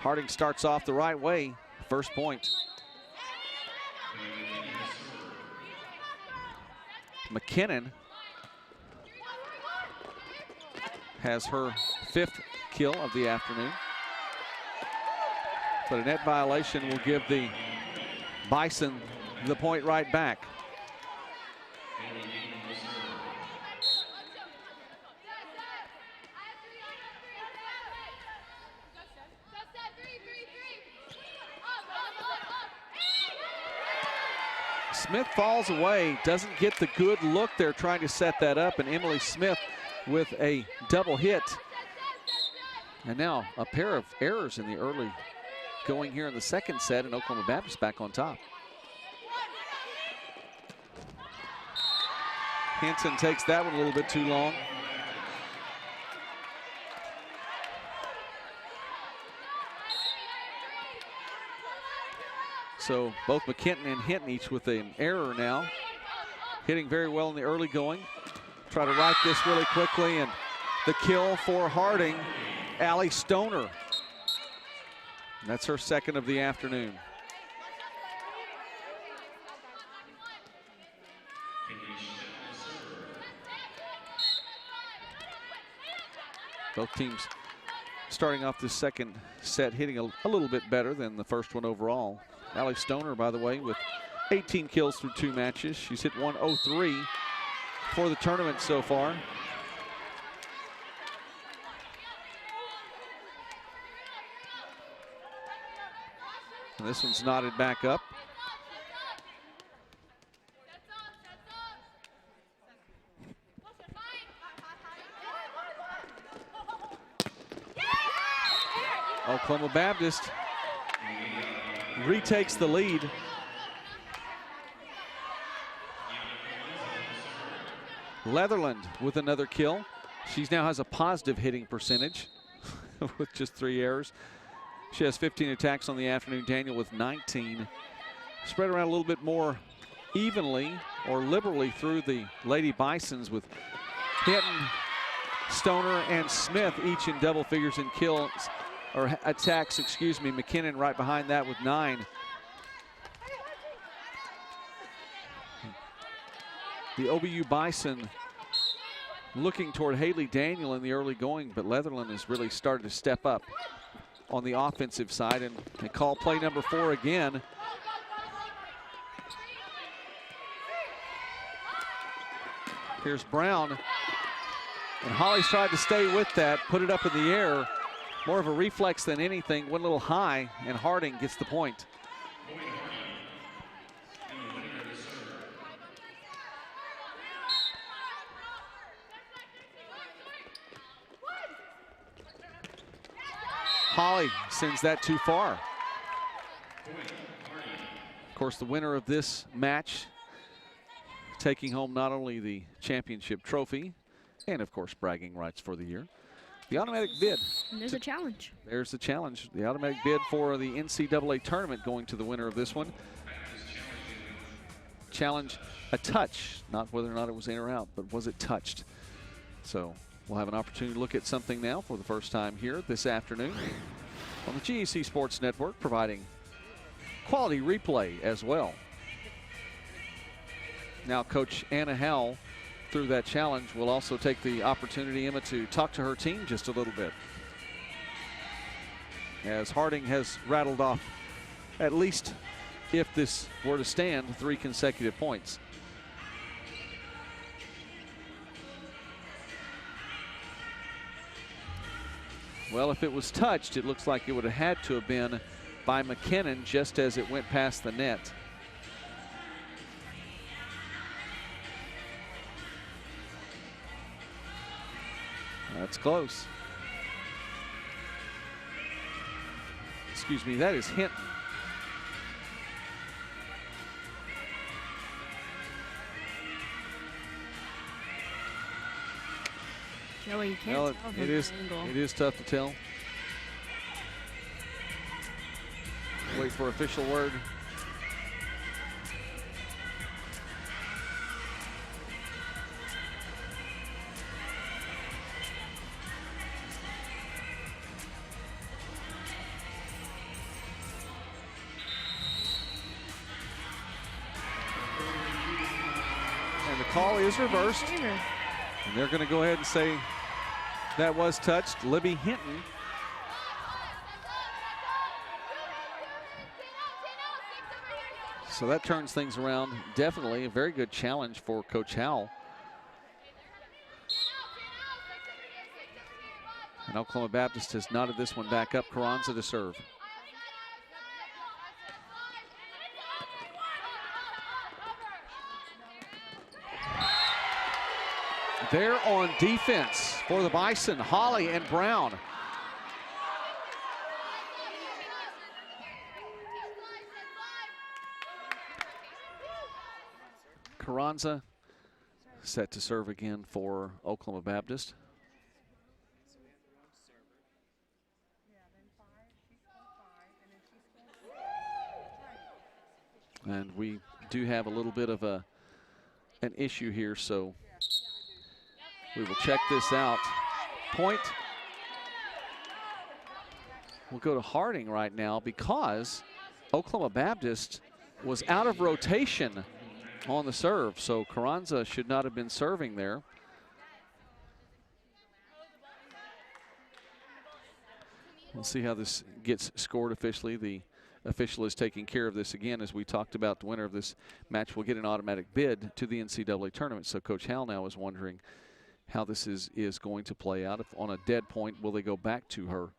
Harding starts off the right way, first point. McKinnon has her 5th kill of the afternoon. But a net violation will give the Bison the point right back. Smith falls away, doesn't get the good look there trying to set that up, and Emily Smith with a double hit. And now a pair of errors in the early going here in the second set, and Oklahoma Baptist back on top. Hinton takes that one a little bit too long. So both McKinton and Hinton each with an error now. Hitting very well in the early going. Try to right this really quickly, and the kill for Harding, Allie Stoner. That's her 2nd of the afternoon. Both teams starting off this second set hitting a little bit better than the first one overall. Allie Stoner, by the way, with 18 kills through 2 matches. She's hit 103 for the tournament so far. And this one's knotted back up. Oklahoma Baptist retakes the lead. Leatherland with another kill. She now has a positive hitting percentage with just 3 errors. She has 15 attacks on the afternoon. Daniel with 19. Spread around a little bit more evenly or liberally through the Lady Bisons, with Hinton, Stoner, and Smith each in double figures in kills, or attacks, excuse me. McKinnon right behind that with 9. The OBU Bison looking toward Haley Daniel in the early going, but Leatherland has really started to step up on the offensive side, and they call play number 4 again. Here's Brown, and Holly's tried to stay with that, put it up in the air. More of a reflex than anything, went a little high, and Harding gets the point. Holly sends that too far. Of course, the winner of this match taking home not only the championship trophy and, of course, bragging rights for the year. The automatic bid. And there's a challenge. There's the challenge. The automatic bid for the NCAA tournament going to the winner of this one. Challenge a touch, not whether or not it was in or out, but was it touched? So we'll have an opportunity to look at something now for the first time here this afternoon on the GAC Sports Network, providing quality replay as well. Now Coach Anna Howell through that challenge. We'll also take the opportunity, Emma, to talk to her team just a little bit, as Harding has rattled off, at least if this were to stand, 3 consecutive points. Well, if it was touched, it looks like it would have had to have been by McKinnon just as it went past the net. That's close. Excuse me, that is Hinton. Joey, you can't Well, tell from it the is. angle. It is tough to tell. Wait for official word. And the call is reversed. And they're going to go ahead and say that was touched. Libby Hinton. So that turns things around. Definitely a very good challenge for Coach Howell. And Oklahoma Baptist has knotted this one back up. Carranza to serve. There on defense for the Bison, Holly and Brown. Carranza set to serve again for Oklahoma Baptist. And we do have a little bit of an issue here, so we will check this out. Point will go to Harding right now because Oklahoma Baptist was out of rotation on the serve, so Carranza should not have been serving there. We'll see how this gets scored officially. The official is taking care of this again. As we talked about, the winner of this match will get an automatic bid to the NCAA tournament. So Coach Howell now is wondering how this is going to play out. If on a dead point, will they go back to her?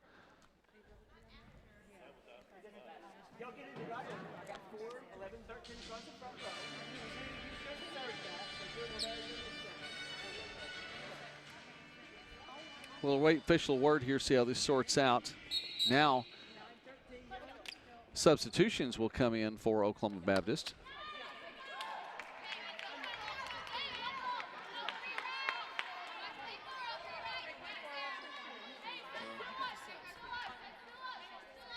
We'll wait official word here, see how this sorts out. Now, substitutions will come in for Oklahoma Baptist.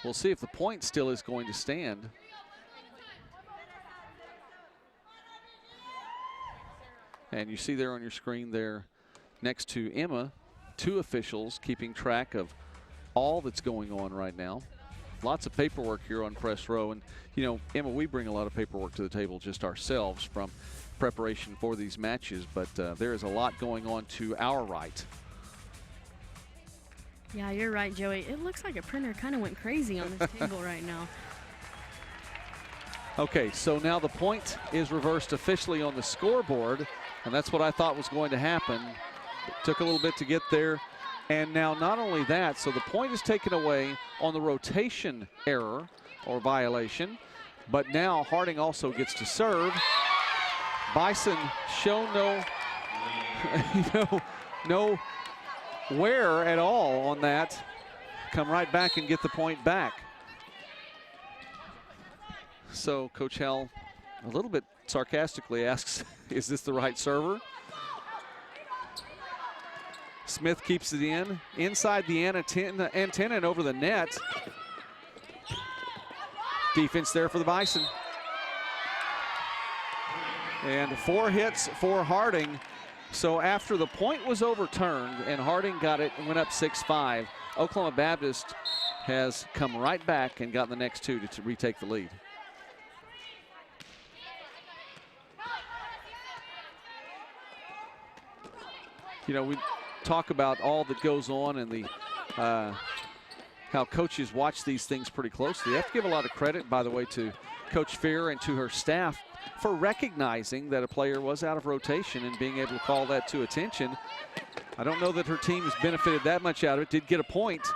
We'll see if the point still is going to stand. And you see there on your screen there next to Emma, 2 officials keeping track of all that's going on right now. Lots of paperwork here on press row. And, you know, Emma, we bring a lot of paperwork to the table just ourselves from preparation for these matches, but there is a lot going on to our right. Yeah, you're right, Joey. It looks like a printer kind of went crazy on this table right now. Okay, so now the point is reversed officially on the scoreboard, and that's what I thought was going to happen. It took a little bit to get there. And now not only that, so the point is taken away on the rotation error or violation, but now Harding also gets to serve. Bison show no wear at all on that. Come right back and get the point back. So Coach Howell a little bit sarcastically asks, is this the right server? Smith keeps it in, inside the antenna and over the net. Defense there for the Bison. And 4 hits for Harding. So after the point was overturned and Harding got it and went up 6-5, Oklahoma Baptist has come right back and got the next 2 to retake the lead. You know, we talk about all that goes on and the how coaches watch these things pretty closely. You have to give a lot of credit, by the way, to Coach Fear and to her staff for recognizing that a player was out of rotation and being able to call that to attention. I don't know that her team has benefited that much out of it. Did get a point.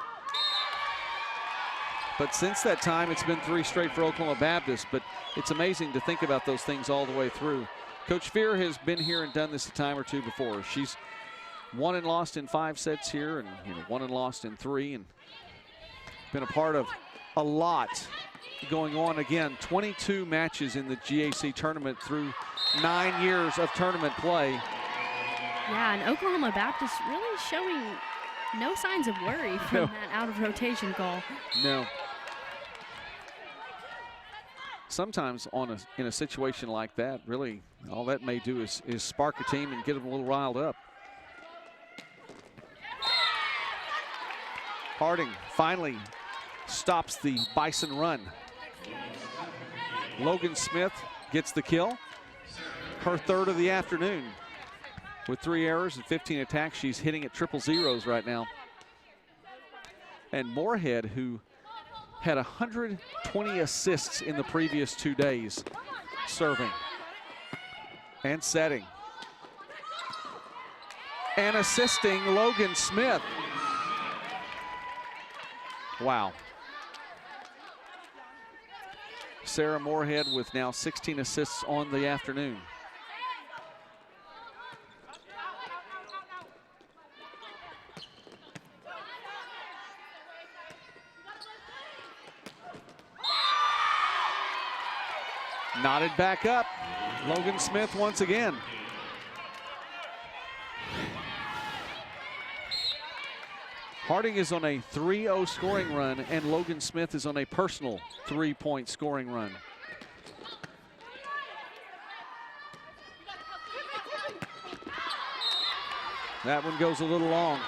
But since that time, it's been 3 straight for Oklahoma Baptist. But it's amazing to think about those things all the way through. Coach Fear has been here and done this a time or two before. She's won and lost in 5 sets here, and won and lost in 3, and been a part of a lot going on. Again, 22 matches in the GAC tournament through 9 years of tournament play. Yeah, and Oklahoma Baptist really showing no signs of worry from that out of rotation call. No. Sometimes in a situation like that, really all that may do is spark a team and get them a little riled up. Harding finally stops the Bison run. Logan Smith gets the kill, her 3rd of the afternoon. With 3 errors and 15 attacks, she's hitting at triple zeros right now. And Moorhead, who had 120 assists in the previous 2 days, serving and setting and assisting Logan Smith. Wow. Sarah Moorhead with now 16 assists on the afternoon. Knotted back up. Logan Smith once again. Harding is on a 3-0 scoring run, and Logan Smith is on a personal 3-point scoring run. That one goes a little long.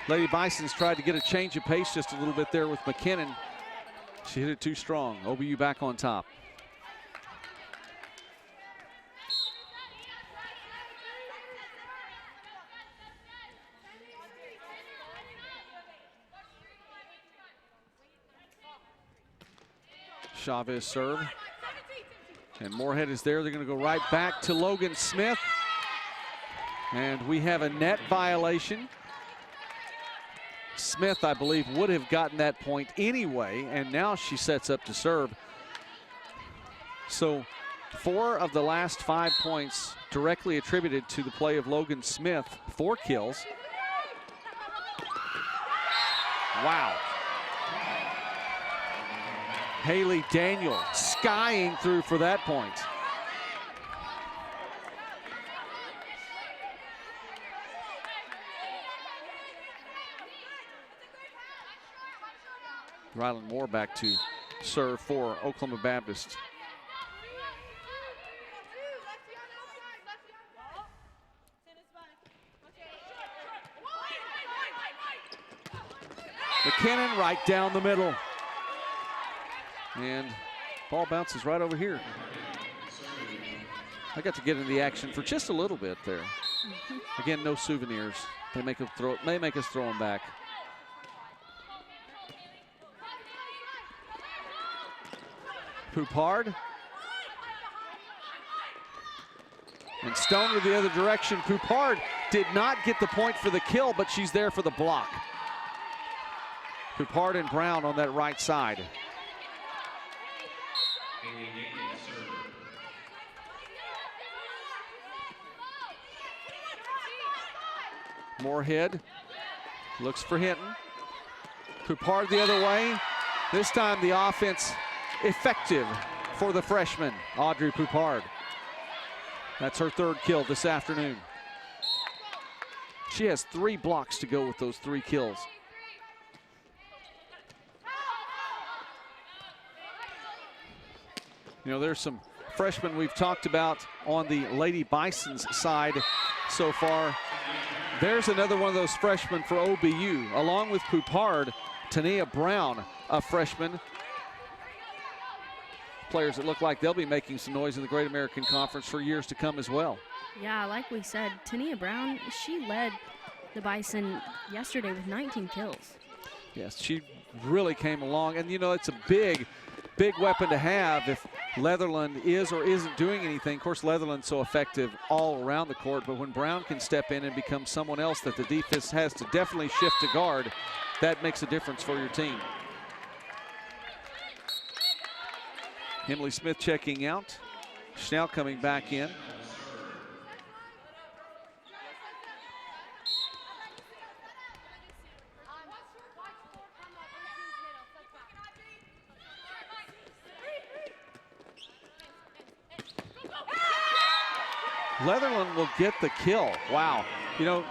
Lady Bison's tried to get a change of pace just a little bit there with McKinnon. She hit it too strong. OBU back on top. Chavez serve. And Moorhead is there. They're going to go right back to Logan Smith. And we have a net violation. Smith, I believe, would have gotten that point anyway, and now she sets up to serve. So 4 of the last 5 points directly attributed to the play of Logan Smith. 4 kills. Wow. Haley Daniel skying through for that point. Rylan Moore back to serve for Oklahoma Baptist. McKinnon right down the middle. And ball bounces right over here. I got to get in the action for just a little bit there. Again, no souvenirs. They make us throw them back. Poupard. And Stoner the other direction. Poupard did not get the point for the kill, but she's there for the block. Poupard and Brown on that right side. Moorhead looks for Hinton. Poupard the other way. This time the offense effective for the freshman, Audrey Poupard. That's her 3rd kill this afternoon. She has 3 blocks to go with those 3 kills. You know, there's some freshmen we've talked about on the Lady Bison's side so far. There's another one of those freshmen for OBU, along with Poupard, Tania Brown, a freshman, players that look like they'll be making some noise in the Great American Conference for years to come as well. Yeah, like we said, Tania Brown, she led the Bison yesterday with 19 kills. Yes, she really came along, and you know, it's a big weapon to have if Leatherland is or isn't doing anything. Of course, Leatherland's so effective all around the court, but when Brown can step in and become someone else that the defense has to definitely shift to guard, that makes a difference for your team. Emily Smith checking out. Schnell coming back in. Leatherland will get the kill. Wow. You know,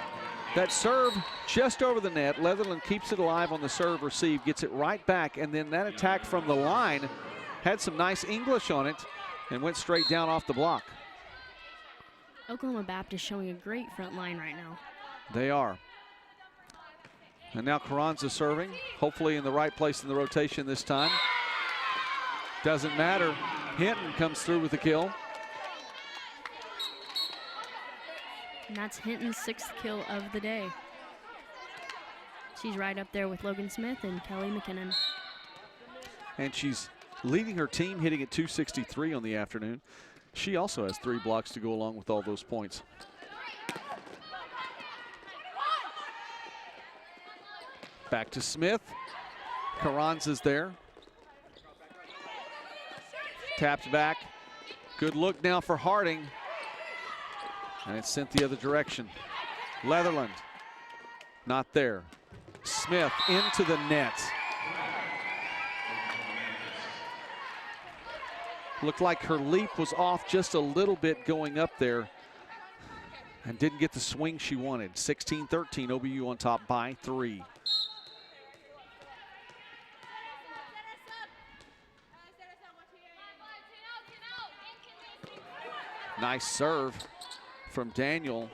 that serve just over the net. Leatherland keeps it alive on the serve receive, gets it right back, and then that attack from the line had some nice English on it and went straight down off the block. Oklahoma Baptist showing a great front line right now. They are. And now Carranza serving, hopefully in the right place in the rotation this time. Doesn't matter. Hinton comes through with the kill. And that's Hinton's 6th kill of the day. She's right up there with Logan Smith and Kelly McKinnon. And she's leading her team, hitting at 263 on the afternoon. She also has 3 blocks to go along with all those points. Back to Smith. Carranza's there. Taps back. Good look now for Harding. And it's sent the other direction. Leatherland, not there. Smith into the net. Looked like her leap was off just a little bit going up there and didn't get the swing she wanted. 16-13, OBU on top by 3. Nice serve from Daniel.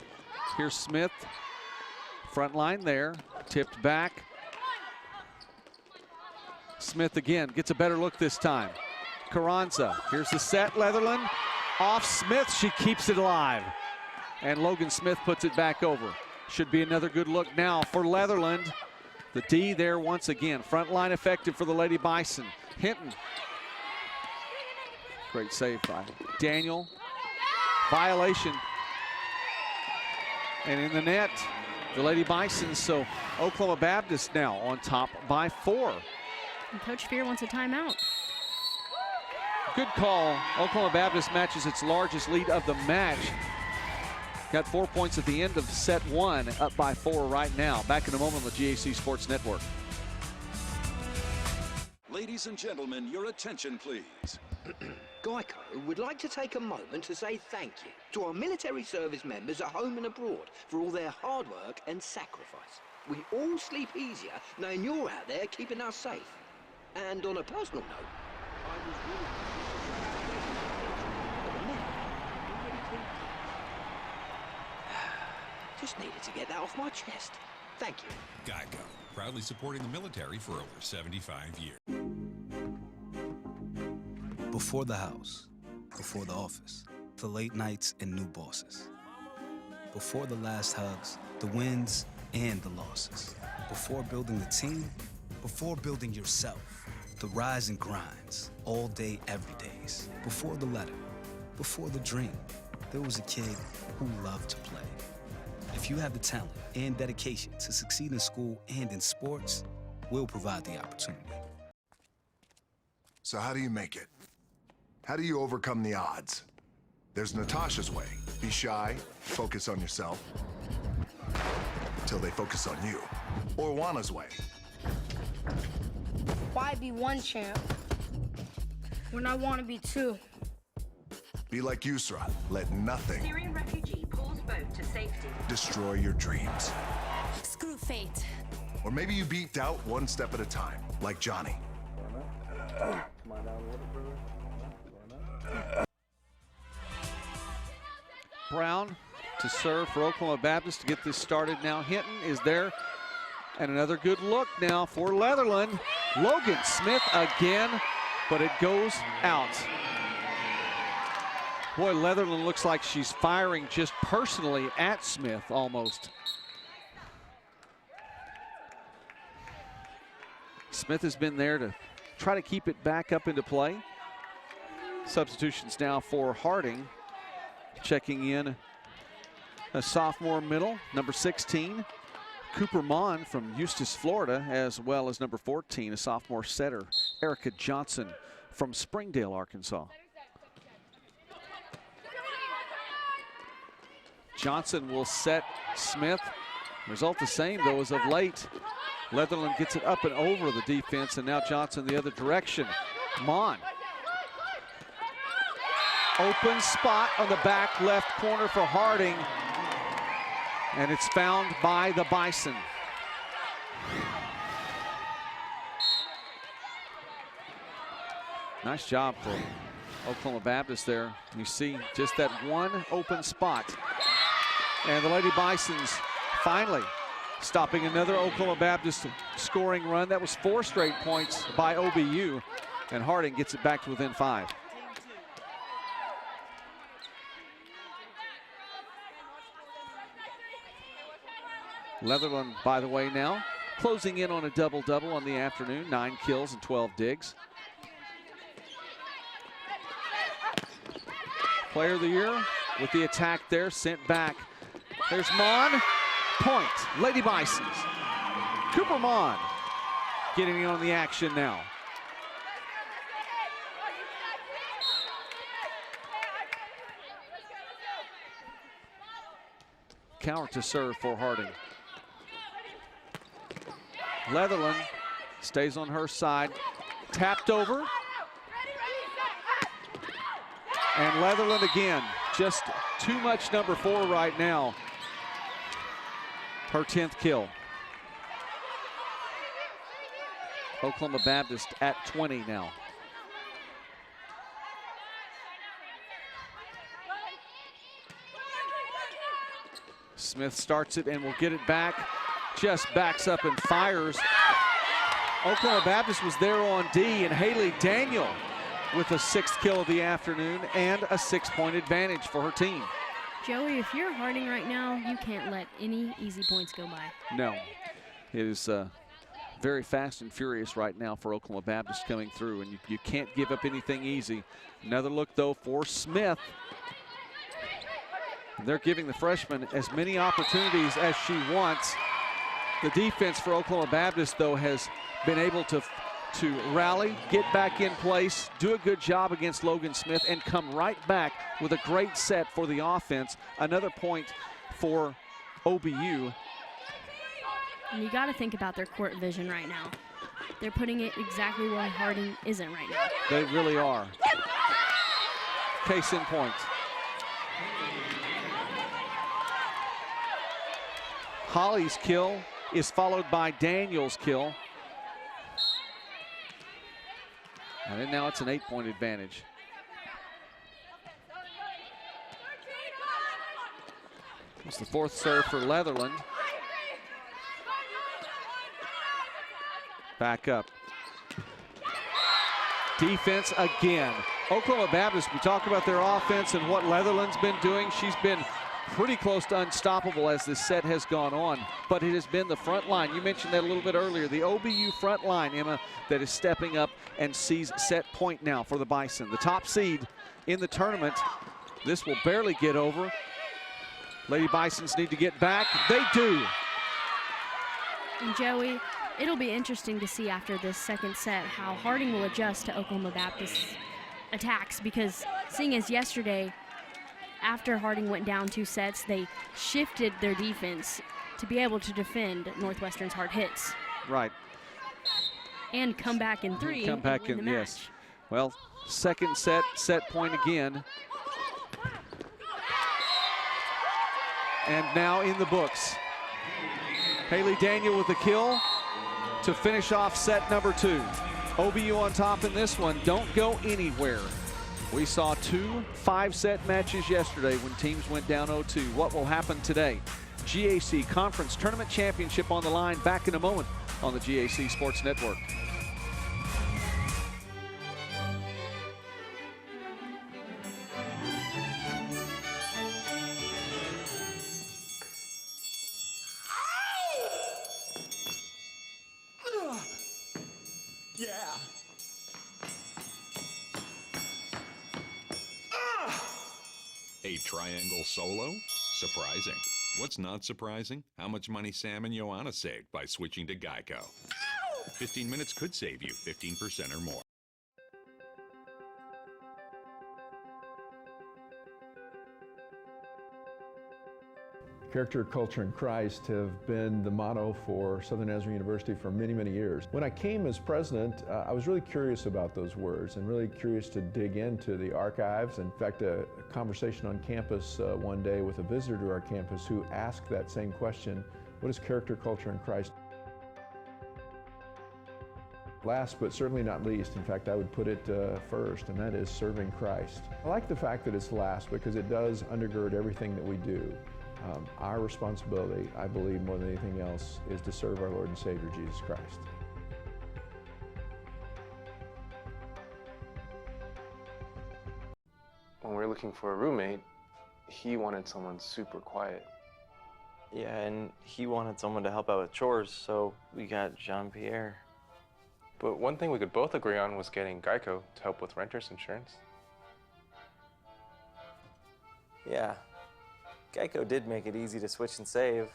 Here's Smith, front line there, tipped back. Smith again, gets a better look this time. Carranza, here's the set, Leatherland. Off Smith, she keeps it alive. And Logan Smith puts it back over. Should be another good look now for Leatherland. The D there once again. Front line effective for the Lady Bison. Hinton. Great save by Daniel. Violation. And in the net, the Lady Bisons. So Oklahoma Baptist now on top by 4. And Coach Fear wants a timeout. Good call. Oklahoma Baptist matches its largest lead of the match. Got 4 points at the end of set 1, up by 4 right now. Back in a moment on the GAC Sports Network. Ladies and gentlemen, your attention, please. GEICO would like to take a moment to say thank you to our military service members at home and abroad for all their hard work and sacrifice. We all sleep easier knowing you're out there keeping us safe. And on a personal note, I was really just needed to get that off my chest. Thank you. GEICO, proudly supporting the military for over 75 years. Before the house, before the office, the late nights and new bosses. Before the last hugs, the wins and the losses. Before building the team, before building yourself, the rise and grinds, all day, every days. Before the letter, before the dream, there was a kid who loved to play. If you have the talent and dedication to succeed in school and in sports, we'll provide the opportunity. So how do you make it? How do you overcome the odds? There's Natasha's way. Be shy, focus on yourself, until they focus on you. Or Juana's way. Why be one champ when I want to be 2? Be like Yusra. Let nothing Syrian refugee pulls boat to safety. destroy your dreams. Screw fate. Or maybe you beat doubt one step at a time, like Johnny. Brown to serve for Oklahoma Baptist to get this started now. Hinton is there. And another good look now for Leatherland. Logan Smith again, but it goes out. Boy, Leatherland looks like she's firing just personally at Smith almost. Smith has been there to try to keep it back up into play. Substitutions now for Harding. Checking in a sophomore middle, number 16, Cooper Mon from Eustis, Florida, as well as number 14, a sophomore setter, Erica Johnson from Springdale, Arkansas. Johnson will set Smith. Result the same, though, as of late. Leatherland gets it up and over the defense, and now Johnson the other direction. Mon. Open spot on the back left corner for Harding, and it's found by the Bison. Nice job for Oklahoma Baptist there. You see just that one open spot. And the Lady Bisons finally stopping another Oklahoma Baptist scoring run. That was 4 straight points by OBU, and Harding gets it back to within 5. Leatherland, by the way, now closing in on a double-double on the afternoon, 9 kills and 12 digs. Player of the year with the attack there, sent back. There's Mon, point, Lady Bisons. Cooper Mon getting in on the action now. Counter to serve for Harding. Leatherland stays on her side, tapped over. And Leatherland again, just too much number 4 right now. Her 10th kill. Oklahoma Baptist at 20 now. Smith starts it and will get it back. Just backs up and fires. Oklahoma Baptist was there on D, and Haley Daniel with a 6th kill of the afternoon and a 6-point advantage for her team. Joey, if you're Harding right now, you can't let any easy points go by. No, it is very fast and furious right now for Oklahoma Baptist coming through, and you can't give up anything easy. Another look, though, for Smith. They're giving the freshman as many opportunities as she wants. The defense for Oklahoma Baptist, though, has been able to rally, get back in place, do a good job against Logan Smith, and come right back with a great set for the offense. Another point for OBU. And you got to think about their court vision right now. They're putting it exactly where Harding isn't right now. They really are. Case in point. Holly's kill is followed by Daniel's kill. And then now it's an 8-point advantage. It's the 4th serve for Leatherland. Back up. Defense again. Oklahoma Baptist, we talk about their offense and what Leatherland's been doing. She's been pretty close to unstoppable as this set has gone on, but it has been the front line. You mentioned that a little bit earlier. The OBU front line, Emma, that is stepping up and sees set point now for the Bison. The top seed in the tournament. This will barely get over. Lady Bisons need to get back. They do. And Joey, it'll be interesting to see after this second set how Harding will adjust to Oklahoma Baptist's attacks, because seeing as yesterday, after Harding went down 2 sets, they shifted their defense to be able to defend Northwestern's hard hits. Right. And come back in 3. Come back in, yes. Well, second set point again. And now in the books. Haley Daniel with the kill to finish off set number 2. OBU on top in this one. Don't go anywhere. We saw 2 5-set matches yesterday when teams went down 0-2. What will happen today? GAC Conference Tournament Championship on the line. Back in a moment on the GAC Sports Network. A triangle solo? Surprising. What's not surprising? How much money Sam and Joanna saved by switching to Geico. 15 minutes could save you 15% or more. Character, culture, and Christ have been the motto for Southern Nazarene University for many, many years. When I came as president, I was really curious about those words and really curious to dig into the archives. In fact, a conversation on campus one day with a visitor to our campus who asked that same question, what is character, culture, and Christ? Last but certainly not least, in fact, I would put it first, and that is serving Christ. I like the fact that it's last because it does undergird everything that we do. Our responsibility, I believe, more than anything else, is to serve our Lord and Savior, Jesus Christ. When we were looking for a roommate, he wanted someone super quiet. Yeah, and he wanted someone to help out with chores, so we got Jean-Pierre. But one thing we could both agree on was getting Geico to help with renter's insurance. Yeah. Geico did make it easy to switch and save.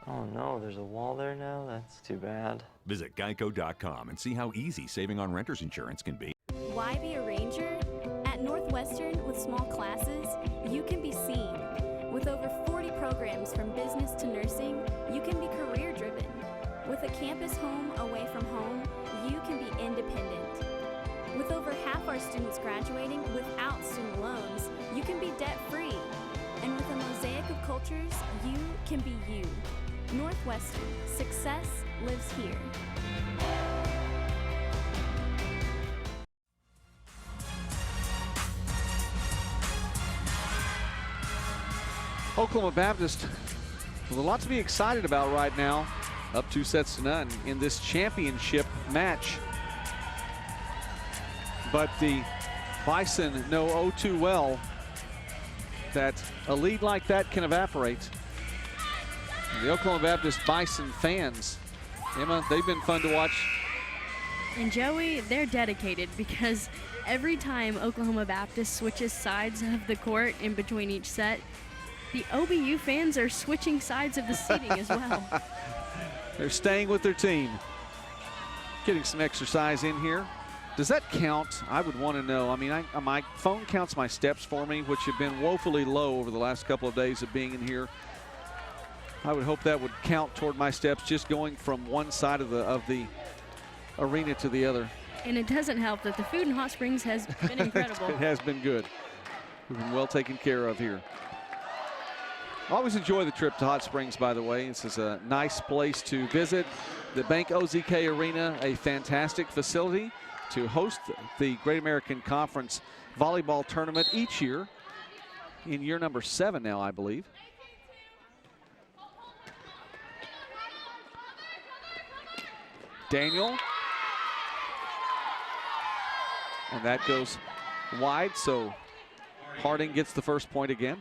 Oh no, there's a wall there now? That's too bad. Visit geico.com and see how easy saving on renter's insurance can be. Why be a ranger? At Northwestern, with small classes, you can be seen. With over 40 programs from business to nursing, you can be career-driven. With a campus home away from home, you can be independent. With over half our students graduating without student loans, you can be debt-free. And with a mosaic of cultures, you can be you. Northwestern, success lives here. Oklahoma Baptist with a lot to be excited about right now. Up 2-0 in this championship match. But the Bison know oh too well that a lead like that can evaporate. The Oklahoma Baptist Bison fans, Emma, they've been fun to watch. And Joey, they're dedicated because every time Oklahoma Baptist switches sides of the court in between each set, the OBU fans are switching sides of the seating as well. They're staying with their team. Getting some exercise in here. Does that count? I would want to know. I mean, my phone counts my steps for me, which have been woefully low over the last couple of days of being in here. I would hope that would count toward my steps just going from one side of the arena to the other. And it doesn't help that the food in Hot Springs has been incredible. It has been good. We've been well taken care of here. Always enjoy the trip to Hot Springs, by the way. This is a nice place to visit. The Bank OZK Arena, a fantastic facility to host the Great American Conference Volleyball Tournament each year. In year number 7 now, I believe. Daniel. And that goes wide, so Harding gets the first point again.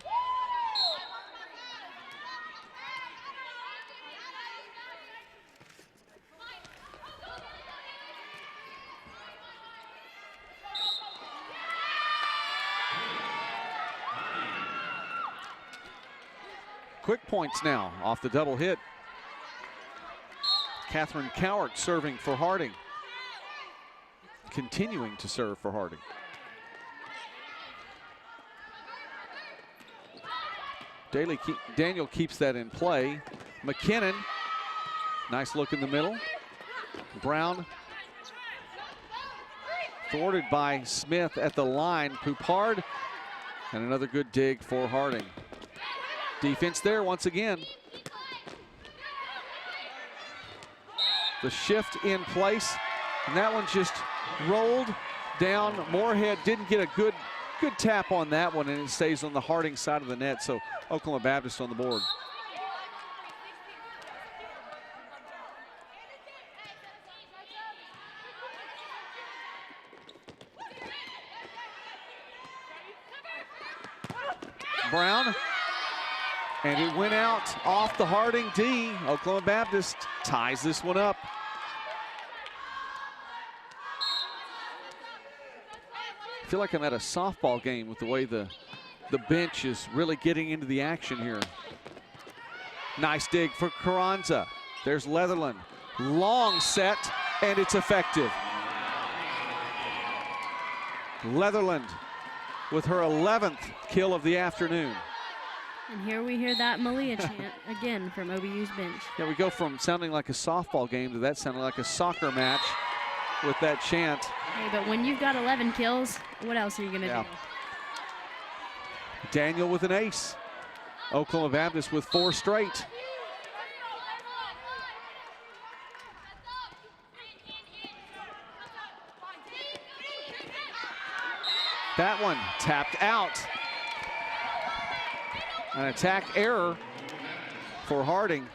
Quick points now off the double hit. Catherine Cowart serving for Harding. Continuing to serve for Harding. Daniel keeps that in play. McKinnon, nice look in the middle. Brown thwarted by Smith at the line. Poupard, and another good dig for Harding. Defense there once again. The shift in place, and that one just rolled down. Moorhead didn't get a good tap on that one, and it stays on the Harding side of the net, so Oklahoma Baptist on the board. Brown, and it went out off the Harding D. Oklahoma Baptist ties this one up. feel like I'm at a softball game with the way the bench is really getting into the action here. Nice dig for Carranza. There's Leatherland. Long set, and it's effective. Leatherland with her 11th kill of the afternoon. And here we hear that Malia chant again from OBU's bench. Yeah, we go from sounding like a softball game to that sounding like a soccer match with that chant. Hey, but when you've got 11 kills, what else are you gonna do? Daniel with an ace. Oklahoma Baptist with 4 straight. That one tapped out. An attack error for Harding.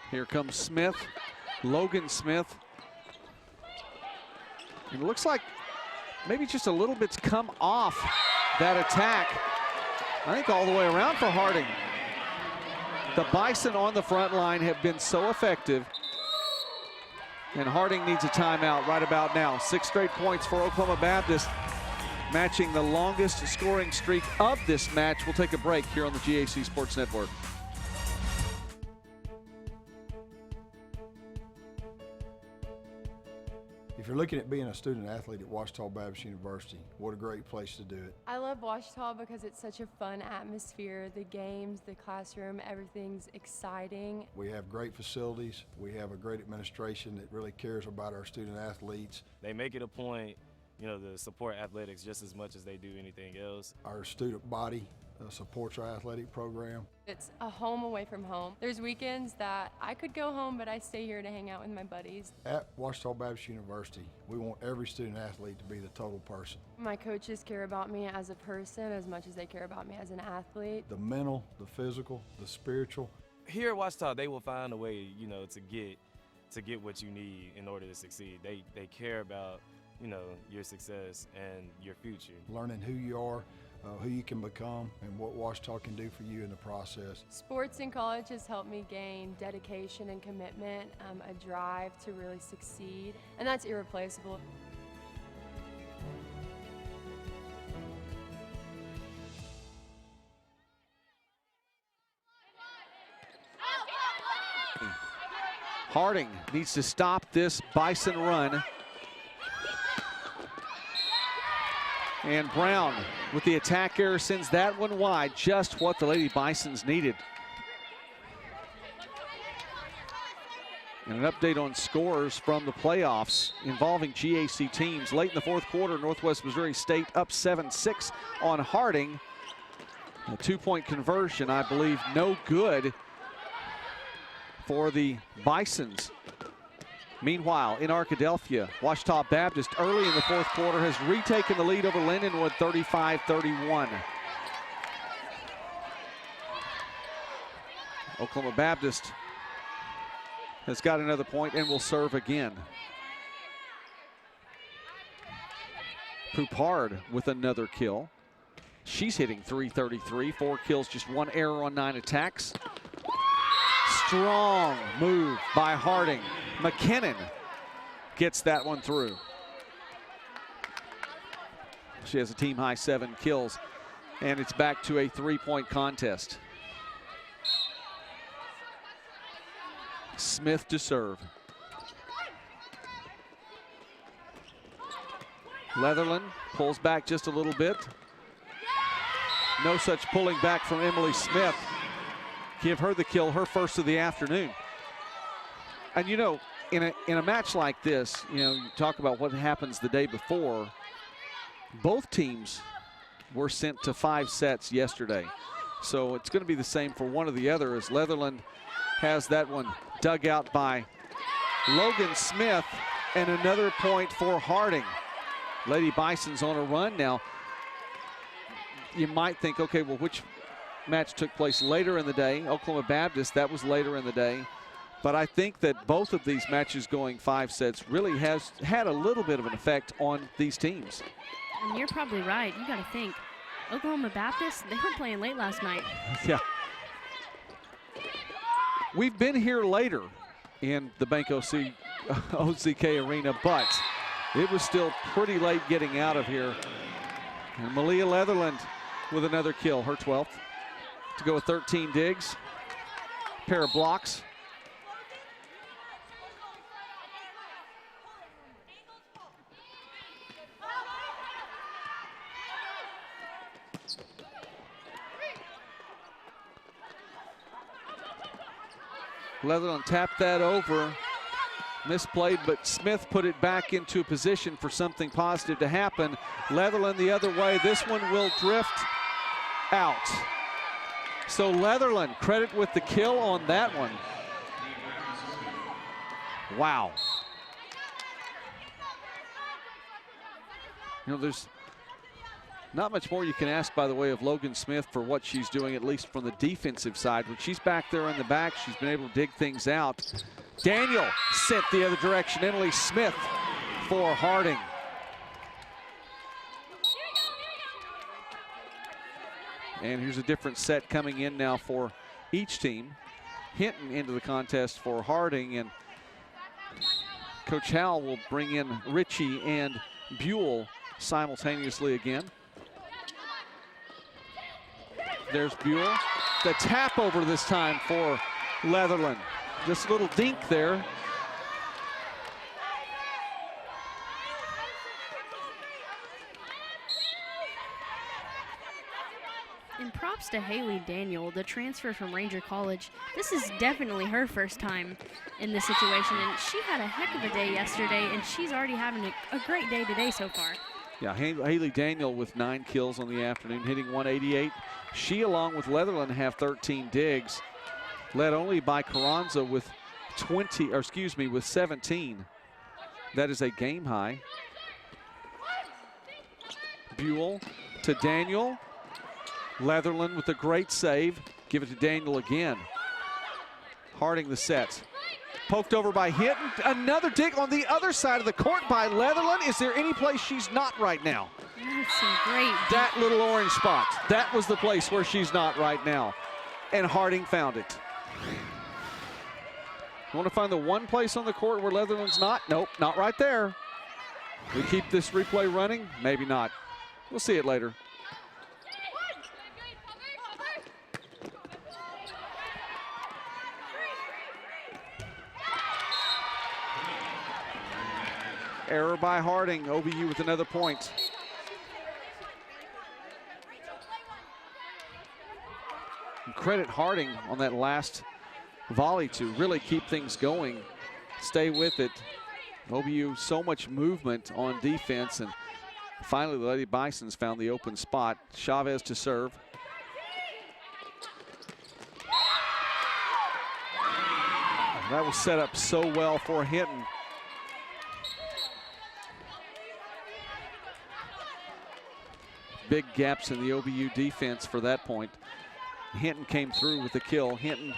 Here comes Smith, Logan Smith. It looks like maybe just a little bit's come off that attack. I think all the way around for Harding. The Bison on the front line have been so effective. And Harding needs a timeout right about now. 6 straight points for Oklahoma Baptist, matching the longest scoring streak of this match. We'll take a break here on the GAC Sports Network. If you're looking at being a student athlete at Ouachita Baptist University, what a great place to do it. I love Ouachita because it's such a fun atmosphere. The games, the classroom, everything's exciting. We have great facilities. We have a great administration that really cares about our student athletes. They make it a point, you know, to support athletics just as much as they do anything else. Our student body supports our athletic program. It's a home away from home. There's weekends that I could go home, but I stay here to hang out with my buddies. At Ouachita Baptist University, we want every student athlete to be the total person. My coaches care about me as a person as much as they care about me as an athlete. The mental, the physical, the spiritual. Here at Ouachita, they will find a way, you know, to get what you need in order to succeed. They care about, you know, your success and your future. Learning who you are, who you can become, and what Ouachita can do for you in the process. Sports in college has helped me gain dedication and commitment, a drive to really succeed, and that's irreplaceable. Harding needs to stop this Bison run. And Brown with the attack error sends that one wide, just what the Lady Bisons needed. And an update on scores from the playoffs involving GAC teams. Late in the 4th quarter, Northwest Missouri State up 7-6 on Harding. A 2-point conversion, I believe, no good for the Bisons. Meanwhile, in Arkadelphia, Ouachita Baptist early in the 4th quarter has retaken the lead over Lindenwood 35-31. Oklahoma Baptist has got another point and will serve again. Poupard with another kill. She's hitting .333, 4 kills, just 1 error on 9 attacks. Strong move by Harding. McKinnon gets that one through. She has a team-high 7 kills, and it's back to a 3-point contest. Smith to serve. Leatherland pulls back just a little bit. No such pulling back from Emily Smith. Give her the kill, her first of the afternoon. And you know, in a match like this, you know, you talk about what happens the day before. Both teams were sent to 5 sets yesterday. So it's going to be the same for one or the other, as Leatherland has that one dug out by Logan Smith, and another point for Harding. Lady Bison's on a run now. You might think, okay, well, which match took place later in the day? Oklahoma Baptist, that was later in the day. But I think that both of these matches going 5 sets really has had a little bit of an effect on these teams. And you're probably right. You got to think, Oklahoma Baptist, they were playing late last night. Yeah. We've been here later in the Bank OZK Arena, but it was still pretty late getting out of here. And Malia Leatherland with another kill, her 12th, to go with 13 digs, pair of blocks. Leatherland tapped that over, misplayed, but Smith put it back into a position for something positive to happen. Leatherland the other way. This one will drift out. So Leatherland, credit with the kill on that one. Wow. You know, there's not much more you can ask by the way of Logan Smith for what she's doing, at least from the defensive side. When she's back there in the back, she's been able to dig things out. Daniel sent the other direction. Emily Smith for Harding. And here's a different set coming in now for each team. Hinton into the contest for Harding, and Coach Howell will bring in Ritchie and Buell simultaneously again. There's Buell. The tap over this time for Leatherland. Just a little dink there. And props to Haley Daniel, the transfer from Ranger College. This is definitely her first time in this situation, and she had a heck of a day yesterday, and she's already having a great day today so far. Yeah, Haley Daniel with 9 kills on the afternoon, hitting 188. She, along with Leatherland, have 13 digs, led only by Carranza with 17. That is a game high. Buell to Daniel. Leatherland with a great save. Give it to Daniel again. Harding the set. Poked over by Hinton. Another dig on the other side of the court by Leatherland. Is there any place she's not right now? That's some great. That little orange spot. That was the place where she's not right now. And Harding found it. You want to find the one place on the court where Leatherland's not? Nope, not right there. We keep this replay running? Maybe not. We'll see it later. Error by Harding. OBU with another point. And credit Harding on that last volley to really keep things going. Stay with it. OBU so much movement on defense, and finally the Lady Bisons found the open spot. Chavez to serve. That was set up so well for Hinton. Big gaps in the OBU defense for that point. Hinton came through with the kill. Hinton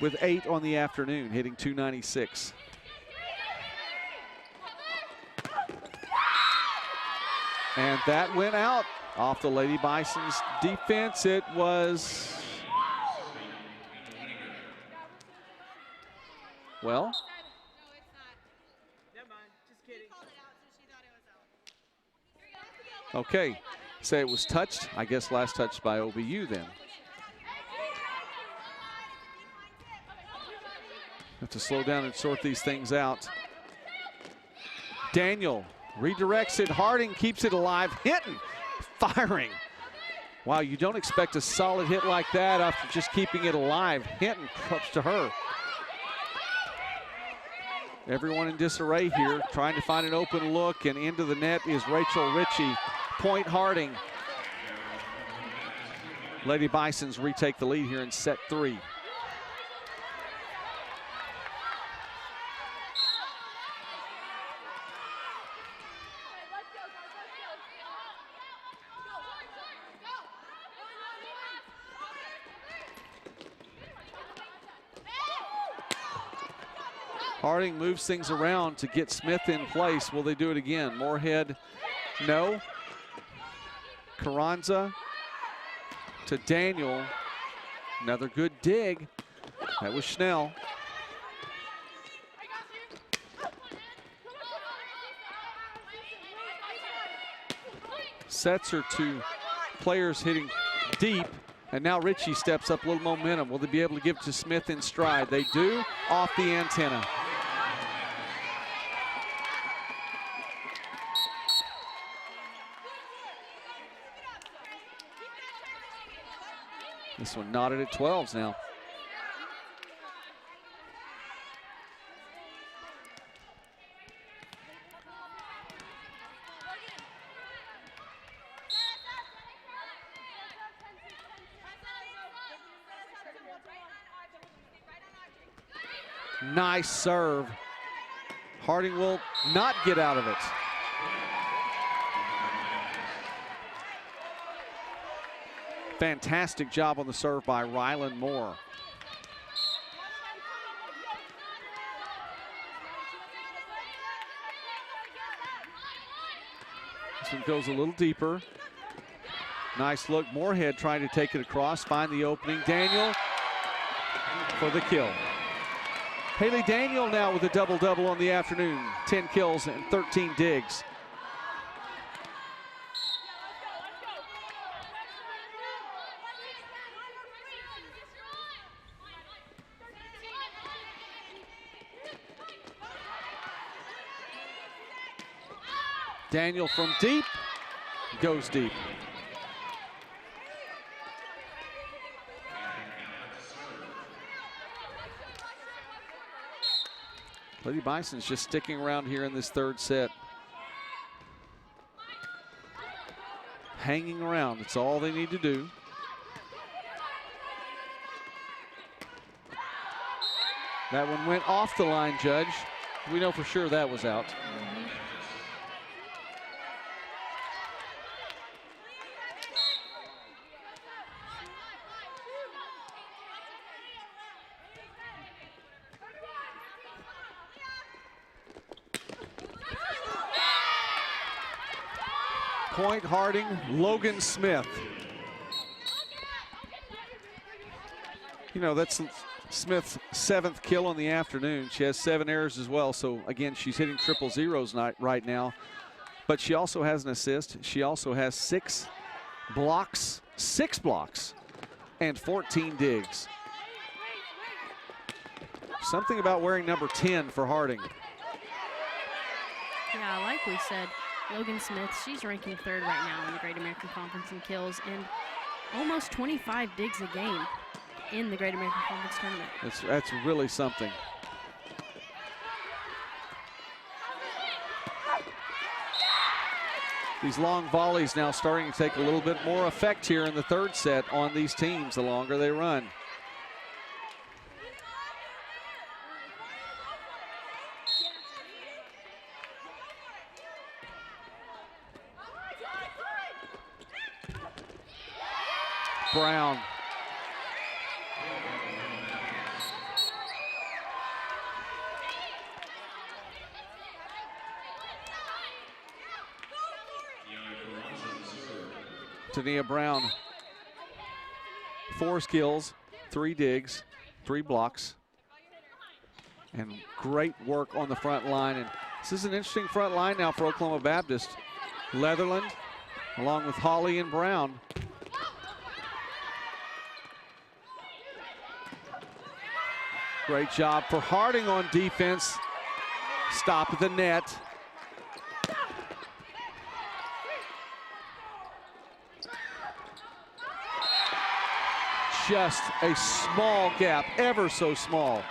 with 8 on the afternoon, hitting 296. And that went out off the Lady Bison's defense. It was, well, okay. Say it was touched. I guess last touched by OBU then. Have to slow down and sort these things out. Daniel redirects it. Harding keeps it alive. Hinton firing. Wow, you don't expect a solid hit like that after just keeping it alive. Hinton props to her. Everyone in disarray here, trying to find an open look, and into the net is Rachel Ritchie. Point Harding. Lady Bisons retake the lead here in set 3. Harding moves things around to get Smith in place. Will they do it again? Moorhead, no. Carranza to Daniel. Another good dig. That was Schnell. Sets her to players hitting deep, and now Ritchie steps up, a little momentum. Will they be able to give it to Smith in stride? They do, off the antenna. This one knotted at 12s now. Nice serve. Harding will not get out of it. Fantastic job on the serve by Rylan Moore. This one goes a little deeper. Nice look. Moorhead trying to take it across, find the opening. Daniel for the kill. Haley Daniel now with a double-double on the afternoon. 10 kills and 13 digs. Daniel from deep, goes deep. Lady Bison's just sticking around here in this third set. Hanging around, that's all they need to do. That one went off the line, Judge. We know for sure that was out. Point Harding, Logan Smith. You know, that's Smith's 7th kill on the afternoon. She has 7 errors as well. So again, she's hitting triple zeros right now. But she also has an assist. She also has 6 blocks, and 14 digs. Something about wearing number 10 for Harding. Yeah, like we said, Logan Smith, she's ranking 3rd right now in the Great American Conference in kills and almost 25 digs a game in the Great American Conference tournament. That's really something. These long volleys now starting to take a little bit more effect here in the third set on these teams the longer they run. Brown. Tania Brown. 4 skills, 3 digs, 3 blocks. And great work on the front line. And this is an interesting front line now for Oklahoma Baptist. Leatherland, along with Holly and Brown. Great job for Harding on defense. Stop at the net. Just a small gap, ever so small.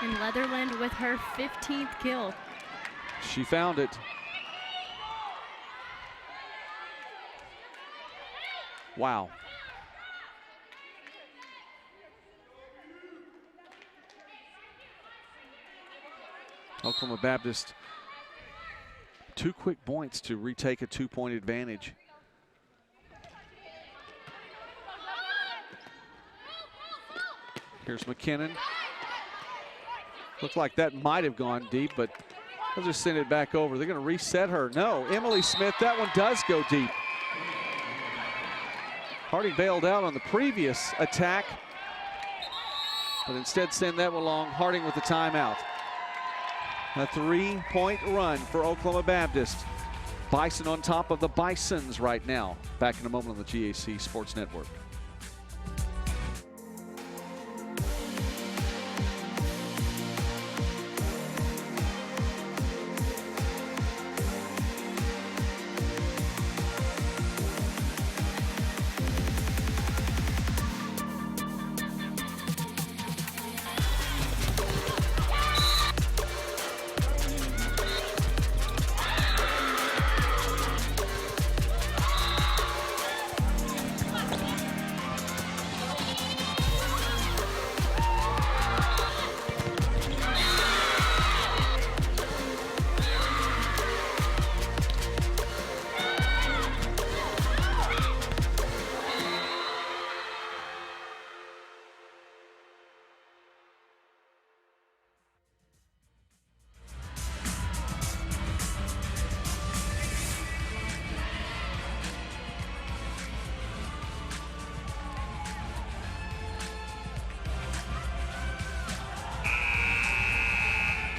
And Leatherland with her 15th kill. She found it. Wow. Oklahoma Baptist, 2 quick points to retake a 2-point advantage. Here's McKinnon. Looked like that might have gone deep, but they'll just send it back over. They're going to reset her. No, Emily Smith, that one does go deep. Harding bailed out on the previous attack. but instead send that one long. Harding with the timeout. A 3-point run for Oklahoma Baptist. Bison on top of the Bisons right now. Back in a moment on the GAC Sports Network.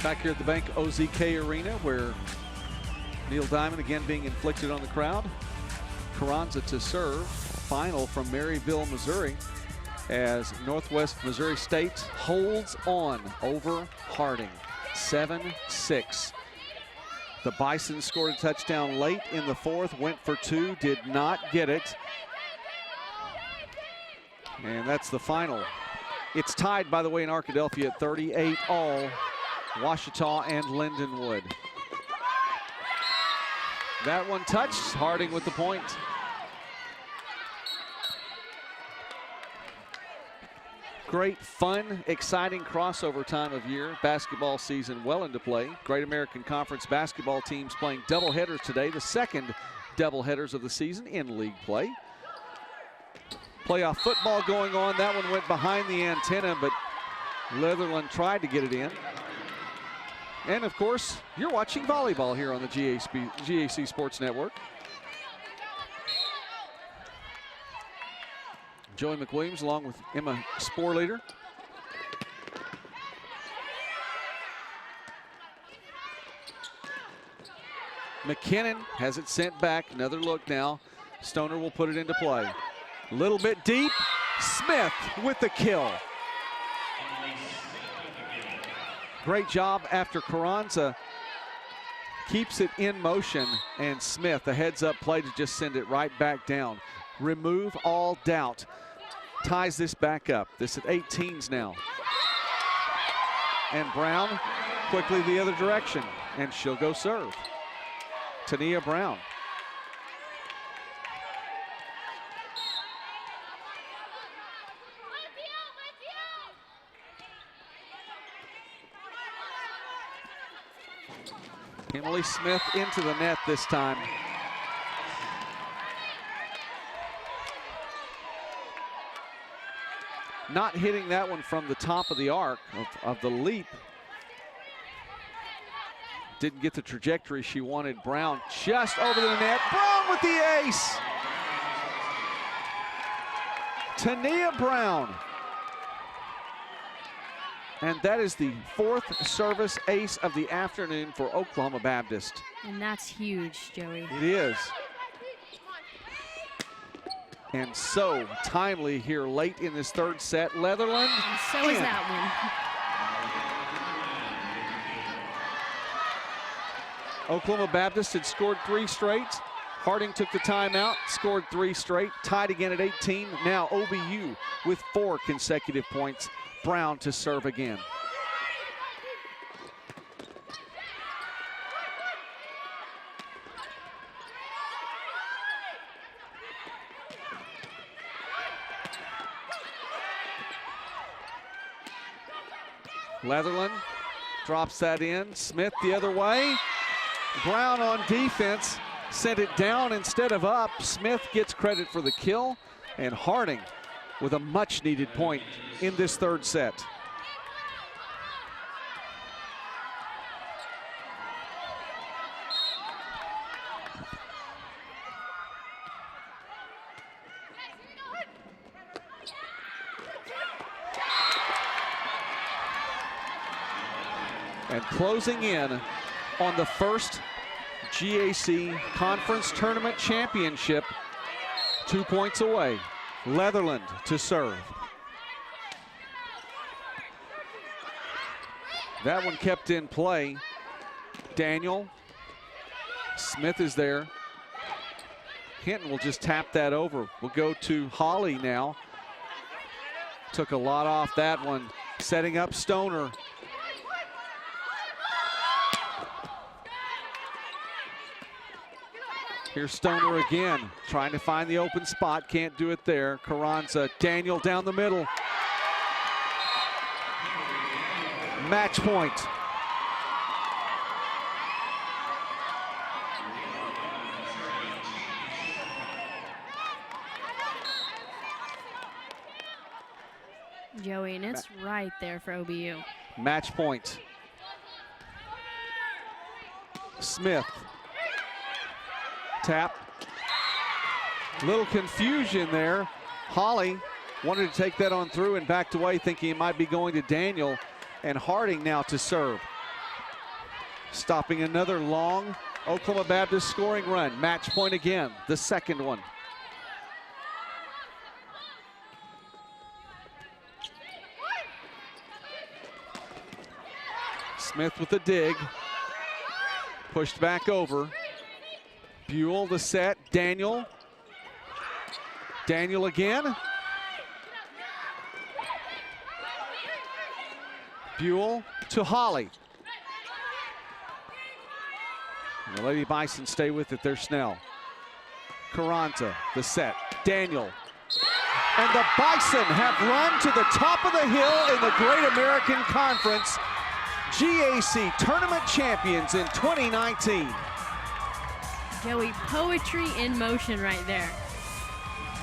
Back here at the Bank OZK Arena, where Neil Diamond again being inflicted on the crowd. Carranza to serve. Final from Maryville, Missouri, as Northwest Missouri State holds on over Harding, 7-6. The Bison scored a touchdown late in the fourth, went for two, did not get it. And that's the final. It's tied, by the way, in Arkadelphia at 38 all. Washita and Lindenwood. That one touched. Harding with the point. Great, fun, exciting crossover time of year. Basketball season well into play. Great American Conference basketball teams playing doubleheaders today. The second doubleheaders of the season in league play. Playoff football going on. That one went behind the antenna, but Leatherland tried to get it in. And of course, you're watching volleyball here on the GAC Sports Network. Joey McWilliams along with Emma Sporleader. McKinnon has it sent back. Another look now. Stoner will put it into play. A little bit deep. Smith with the kill. Great job after Carranza keeps it in motion, and Smith, a heads-up play to just send it right back down. Remove all doubt. Ties this back up. This at 18s now. And Brown quickly the other direction, and she'll go serve. Tania Brown. Emily Smith into the net this time. Not hitting that one from the top of the arc of the leap. Didn't get the trajectory she wanted. Brown just over the net. Brown with the ace. Tania Brown. And that is the fourth service ace of the afternoon for Oklahoma Baptist. And that's huge, Joey. It is. And so timely here late in this third set. Leatherland. And so is that one. Oklahoma Baptist had scored 3 straight. Harding took the timeout, scored 3 straight, tied again at 18. Now OBU with 4 consecutive points. Brown to serve again. Leatherland drops that in. Smith the other way. Brown on defense sent it down instead of up. Smith gets credit for the kill, and Harding with a much needed point in this third set. And closing in on the first GAC Conference Tournament Championship, 2 points away. Leatherland to serve. That one kept in play. Daniel. Smith is there. Hinton will just tap that over. We'll go to Holly now. Took a lot off that one. Setting up Stoner. Here's Stoner again, trying to find the open spot. Can't do it there. Carranza, Daniel down the middle. Match point. Joey, and it's right there for OBU. Match point. Smith. Tap. Little confusion there. Holly wanted to take that on through and backed away, thinking it might be going to Daniel. And Harding now to serve. Stopping another long Oklahoma Baptist scoring run. Match point again, the second one. Smith with the dig. Pushed back over. Buell the set. Daniel. Daniel again. Buell to Holly. And the Lady Bison stay with it. They're Snell. Carranza, the set. Daniel. And the Bison have run to the top of the hill in the Great American Conference. GAC Tournament Champions in 2019. Joey, poetry in motion right there.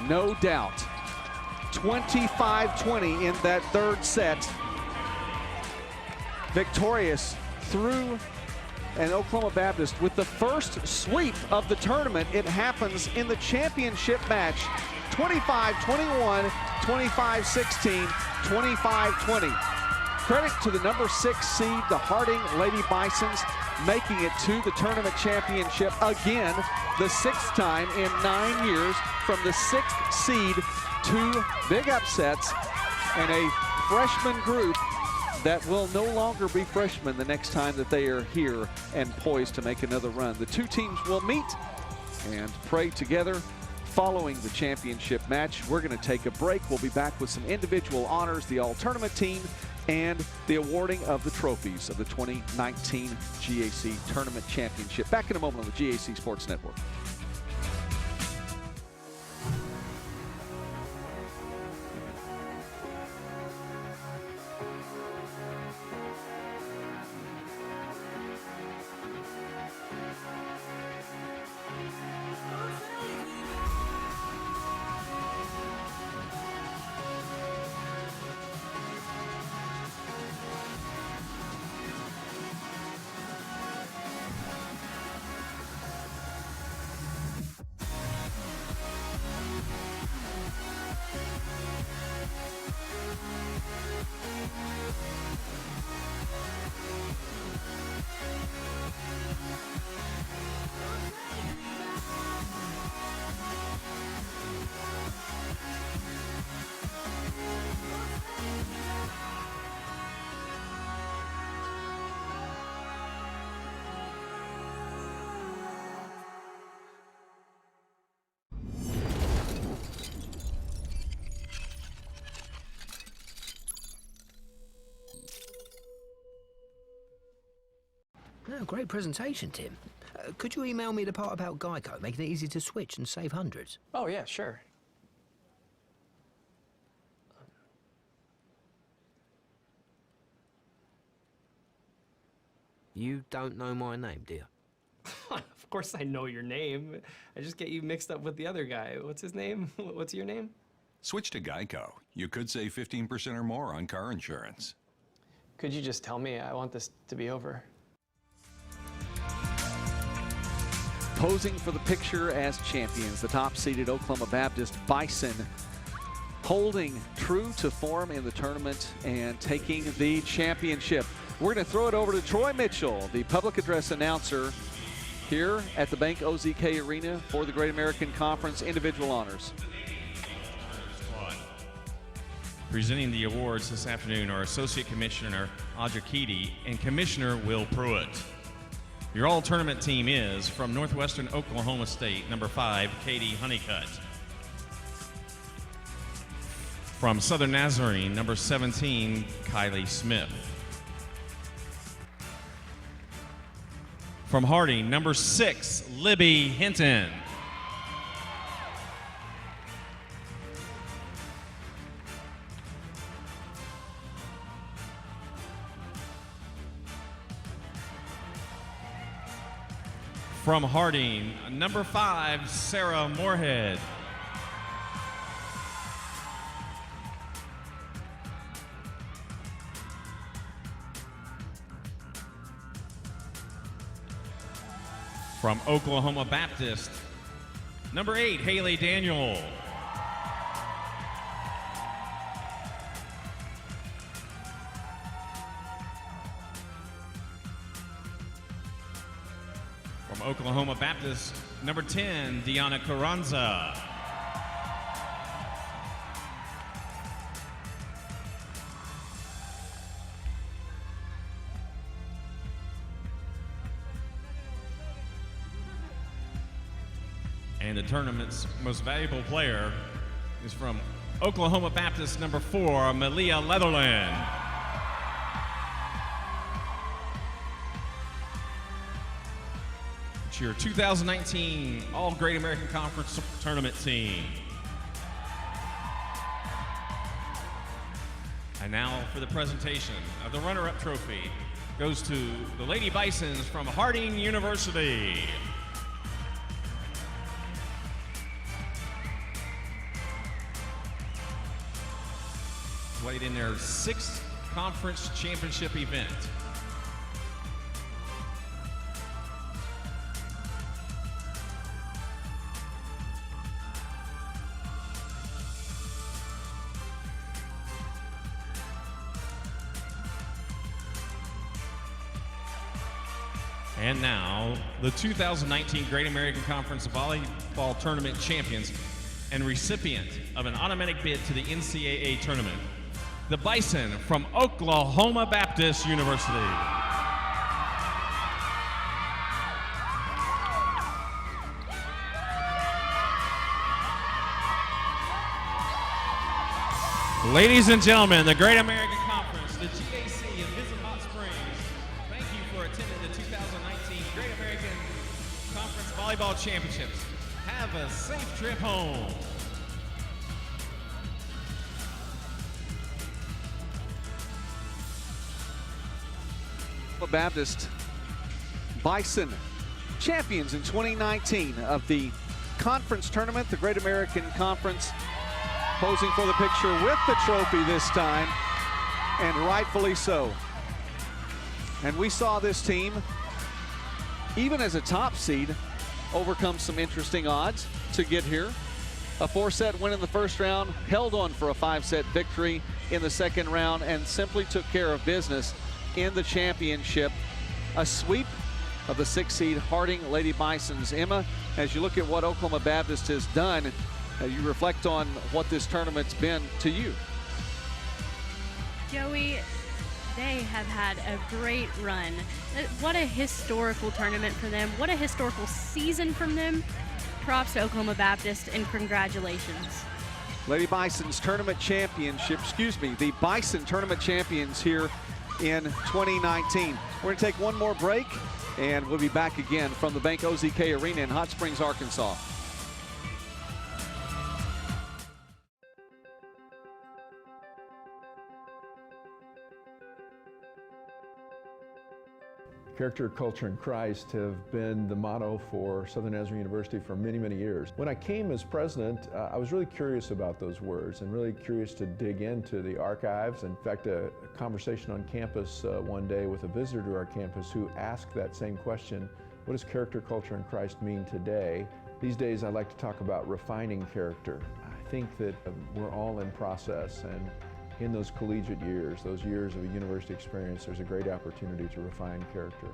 No doubt. 25-20 in that third set. Victorious through an Oklahoma Baptist with the first sweep of the tournament. It happens in the championship match. 25-21, 25-16, 25-20. Credit to the number 6 seed, the Harding Lady Bisons, making it to the tournament championship again, the 6th time in 9 years, from the 6th seed. 2 big upsets and a freshman group that will no longer be freshmen the next time that they are here and poised to make another run. The two teams will meet and pray together following the championship match. We're going to take a break. We'll be back with some individual honors, the all-tournament team, and the awarding of the trophies of the 2019 GAC Tournament Championship. Back in a moment on the GAC Sports Network. Oh, great presentation, Tim. Could you email me the part about Geico, making it easy to switch and save hundreds? Oh, yeah, sure. You don't know my name, do you? Of course I know your name. I just get you mixed up with the other guy. What's his name? What's your name? Switch to Geico. You could save 15% or more on car insurance. Could you just tell me? I want this to be over. Posing for the picture as champions, the top-seeded Oklahoma Baptist Bison holding true to form in the tournament and taking the championship. We're going to throw it over to Troy Mitchell, the public address announcer here at the Bank OZK Arena for the Great American Conference Individual Honors. Presenting the awards this afternoon are Associate Commissioner Audra Keedy and Commissioner Will Pruitt. Your all-tournament team is from Northwestern Oklahoma State, number 5, Katie Honeycutt. From Southern Nazarene, number 17, Kylie Smith. From Harding, number 6, Libby Hinton. From Harding, number 5, Sarah Moorhead. From Oklahoma Baptist, number 8, Haley Daniel. From Oklahoma Baptist, number 10, Deanna Carranza. And the tournament's most valuable player is from Oklahoma Baptist, number 4, Malia Leatherland. It's your 2019 All-Great American Conference Tournament team. And now for the presentation of the runner-up trophy goes to the Lady Bisons from Harding University. Played in their 6th conference championship event. And now, the 2019 Great American Conference Volleyball Tournament champions and recipient of an automatic bid to the NCAA tournament, the Bison from Oklahoma Baptist University. Ladies and gentlemen, the Great American Conference, the GAC in Visit Hot Springs, thank you for attending the 2019 Great American Conference Volleyball Championships. Have a safe trip home. Baptist Bison champions in 2019 of the conference tournament, the Great American Conference, posing for the picture with the trophy this time, and rightfully so. And we saw this team, even as a top seed, overcome some interesting odds to get here. A 4-set win in the first round, held on for a 5-set victory in the second round, and simply took care of business in the championship. A sweep of the 6th seed Harding Lady Bisons. Emma, as you look at what Oklahoma Baptist has done, you reflect on what this tournament's been to you. Joey, they have had a great run. What a historical tournament for them. What a historical season from them. Props to Oklahoma Baptist and congratulations. Lady Bison's tournament championship, the Bison tournament champions here in 2019. We're going to take one more break, and we'll be back again from the Bank OZK Arena in Hot Springs, Arkansas. Character, culture, and Christ have been the motto for Southern Nazarene University for many, many years. When I came as president, I was really curious about those words and really curious to dig into the archives. In fact, a conversation on campus one day with a visitor to our campus who asked that same question: what does character, culture, and Christ mean today? These days, I like to talk about refining character. I think that we're all in process, and in those collegiate years, those years of a university experience, there's a great opportunity to refine character.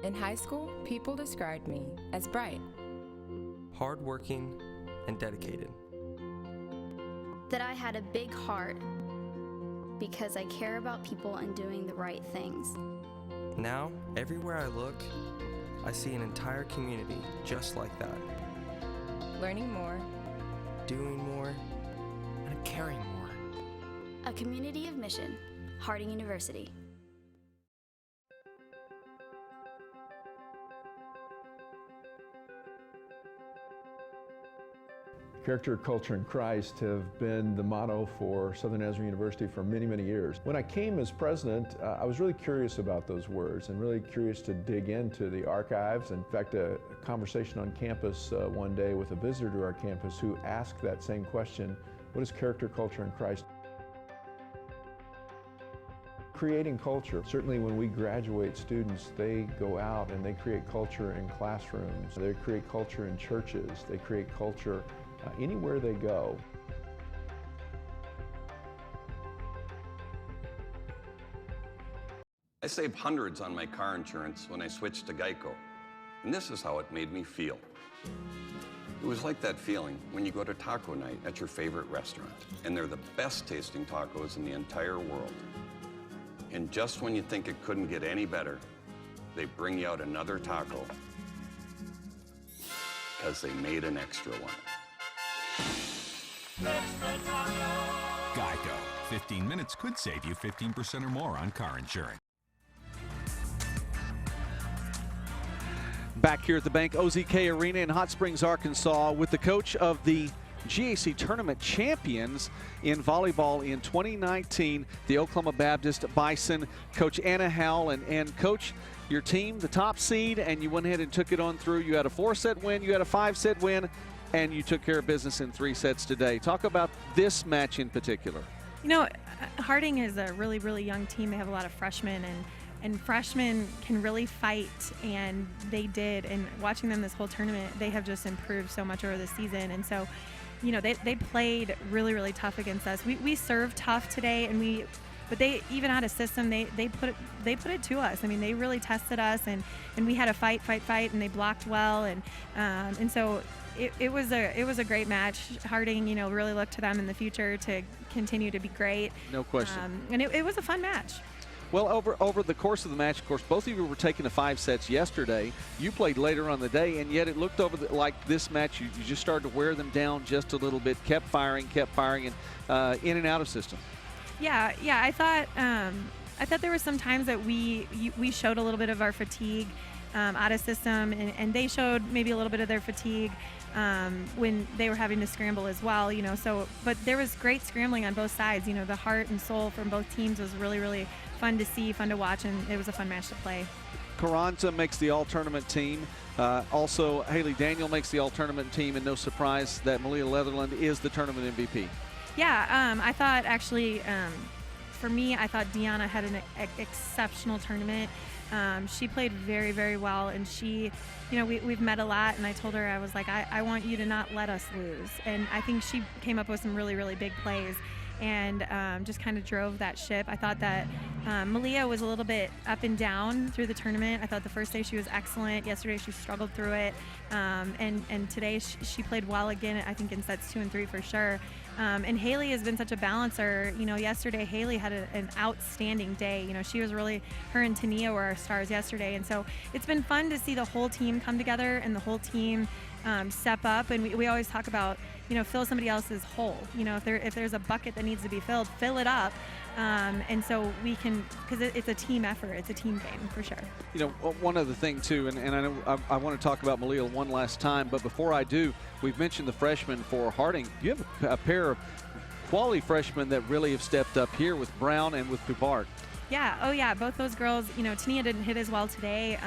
In high school, people described me as bright, hardworking, and dedicated. That I had a big heart because I care about people and doing the right things. Now, everywhere I look, I see an entire community just like that. Learning more, doing more, and caring more. A community of mission, Harding University. Character, culture, and Christ have been the motto for Southern Nazarene University for many, many years. When I came as president, I was really curious about those words and really curious to dig into the archives. In fact, a conversation on campus one day with a visitor to our campus who asked that same question, what is character, culture, and Christ? Creating culture. Certainly when we graduate students, they go out and they create culture in classrooms. They create culture in churches. They create culture anywhere they go. I saved hundreds on my car insurance when I switched to GEICO, and this is how it made me feel. It was like that feeling when you go to taco night at your favorite restaurant, and they're the best tasting tacos in the entire world. And just when you think it couldn't get any better, they bring you out another taco because they made an extra one. GEICO. 15 minutes could save you 15% or more on car insurance. Back here at the Bank OZK Arena in Hot Springs, Arkansas, with the coach of the GAC tournament champions in volleyball in 2019, the Oklahoma Baptist Bison, Coach Anna Howell. And Coach, your team, the top seed, and you went ahead and took it on through. You had a 4-set win, you had a 5-set win, and you took care of business in 3 sets today. Talk about this match in particular. You know, Harding is a really, really young team. They have a lot of freshmen, and freshmen can really fight, and they did. And watching them this whole tournament, they have just improved so much over the season. And so, you know, they played really, really tough against us. We served tough today, but they even had a system. They put it to us. I mean, they really tested us, and we had a fight, and they blocked well, and so it was a great match. Harding, you know, really looked to them in the future to continue to be great. No question. And it was a fun match. Well, over the course of the match, of course, both of you were taking the 5 sets yesterday. You played later on the day, and yet it looked like this match, you just started to wear them down just a little bit, kept firing, and in and out of system. Yeah. I thought there were some times that we showed a little bit of our fatigue out of system, and they showed maybe a little bit of their fatigue when they were having to scramble as well, you know. So, but there was great scrambling on both sides. You know, the heart and soul from both teams was really, really fun to see, fun to watch, and it was a fun match to play. Carranza makes the all-tournament team. Also, Haley Daniel makes the all-tournament team, and no surprise that Malia Leatherland is the tournament MVP. Yeah, I thought actually, for me, I thought Deanna had an exceptional tournament. She played very, very well, and she, you know, we've met a lot, and I told her, I was like, I want you to not let us lose. And I think she came up with some really, really big plays and just kind of drove that ship. I thought that Malia was a little bit up and down through the tournament. I thought the first day she was excellent. Yesterday she struggled through it. And today she played well again, I think in sets 2 and 3 for sure. And Haley has been such a balancer. You know, yesterday Haley had an outstanding day. You know, she was really, her and Tania were our stars yesterday. And so it's been fun to see the whole team come together and the whole team step up. And we always talk about, you know, fill somebody else's hole. You know, if there's a bucket that needs to be filled, fill it up. And so we can, because it's a team effort, it's a team game for sure. You know, one other thing too, and I know I want to talk about Malia one last time, but before I do, we've mentioned the freshmen for Harding. You have a pair of quality freshmen that really have stepped up here with Brown and with Poupart. Yeah, oh yeah, both those girls, you know, Tania didn't hit as well today.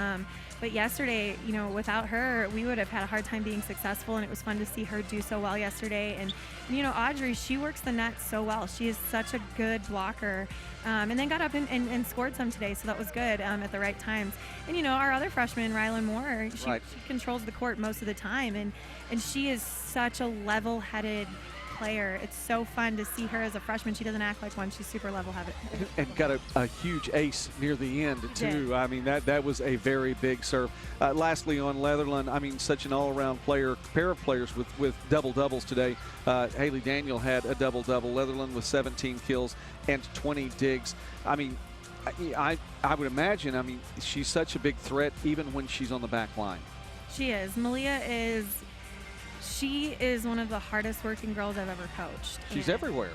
But yesterday, you know, without her, we would have had a hard time being successful, and it was fun to see her do so well yesterday. And you know, Audrey, she works the net so well. She is such a good blocker, and then got up and scored some today, so that was good at the right times. And you know, our other freshman, Rylan Moore, she controls the court most of the time, and she is such a level-headed player. It's so fun to see her as a freshman. She doesn't act like one. She's super level-headed. And got a huge ace near the end, too. I mean, that was a very big serve. Lastly, on Leatherland, I mean, such an all-around player, pair of players with double-doubles today. Haley Daniel had a double-double. Leatherland with 17 kills and 20 digs. I mean, I would imagine, I mean, she's such a big threat even when she's on the back line. She is. Malia is... She is one of the hardest working girls I've ever coached. She's everywhere.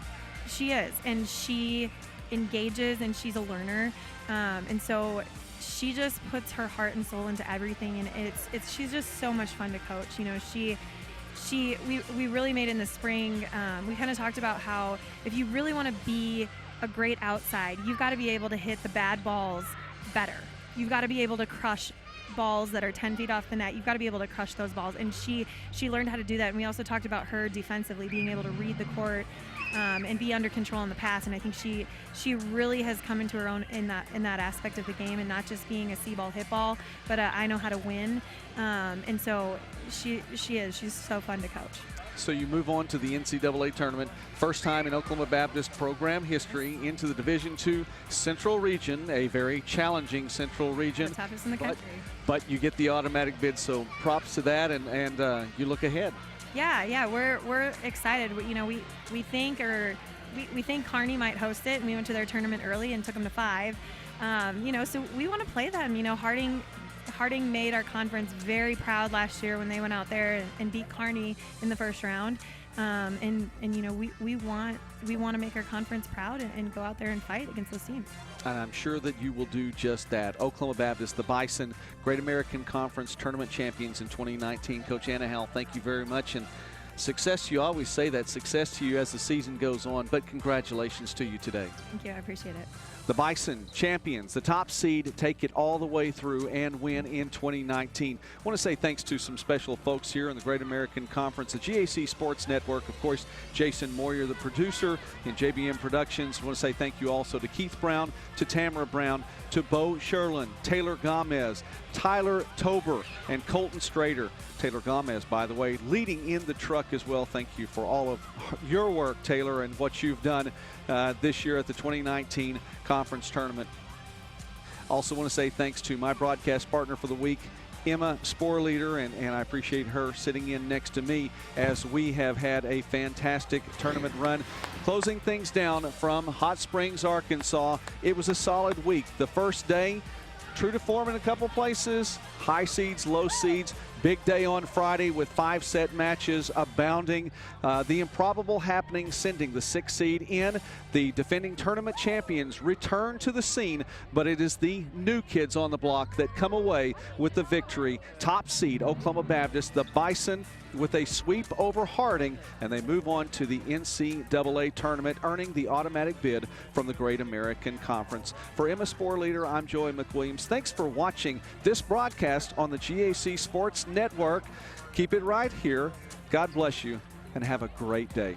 She is, and she engages, and she's a learner, and so she just puts her heart and soul into everything, and she's just so much fun to coach. You know, we really made in the spring. We kind of talked about how if you really want to be a great outside, you've got to be able to hit the bad balls better. You've got to be able to crush balls that are 10 feet off the net. You've got to be able to crush those balls, and she learned how to do that. And we also talked about her defensively being able to read the court and be under control in the pass. And I think she really has come into her own in that aspect of the game, and not just being a C-ball hit ball, but I know how to win. And so she's so fun to coach. So you move on to the NCAA tournament. First time in Oklahoma Baptist program history into the Division II Central Region, a very challenging Central Region. The toughest in the country. But you get the automatic bid, so props to that, and you look ahead. Yeah, we're excited. You know, we think Kearney might host it, and we went to their tournament early and took them to 5. You know, so we want to play them. You know, Harding made our conference very proud last year when they went out there and beat Kearney in the first round. And you know, we want to make our conference proud and go out there and fight against those teams. And I'm sure that you will do just that. Oklahoma Baptist, the Bison, Great American Conference Tournament champions in 2019. Coach Anna Howell, thank you very much. And success, you always say that, success to you as the season goes on, but congratulations to you today. Thank you, I appreciate it. The Bison champions, the top seed, take it all the way through and win in 2019. I want to say thanks to some special folks here in the Great American Conference, the GAC Sports Network, of course, Jason Moyer, the producer in JBM Productions. I want to say thank you also to Keith Brown, to Tamara Brown, to Bo Sherlin, Taylor Gomez, Tyler Tober, and Colton Strader. Taylor Gomez, by the way, leading in the truck as well. Thank you for all of your work, Taylor, and what you've done this year at the 2019 conference tournament. Also want to say thanks to my broadcast partner for the week, Emma Sporleader, and I appreciate her sitting in next to me as we have had a fantastic tournament run. Closing things down from Hot Springs, Arkansas, it was a solid week. The first day, true to form in a couple places, high seeds, low seeds. Big day on Friday with 5-set matches abounding. The improbable happening, sending the 6th seed in. The defending tournament champions return to the scene, but it is the new kids on the block that come away with the victory. Top seed Oklahoma Baptist, the Bison, with a sweep over Harding, and they move on to the NCAA tournament, earning the automatic bid from the Great American Conference. For Emma Sporleader, I'm Joey McWilliams. Thanks for watching this broadcast on the GAC Sports Network. Keep it right here. God bless you, and have a great day.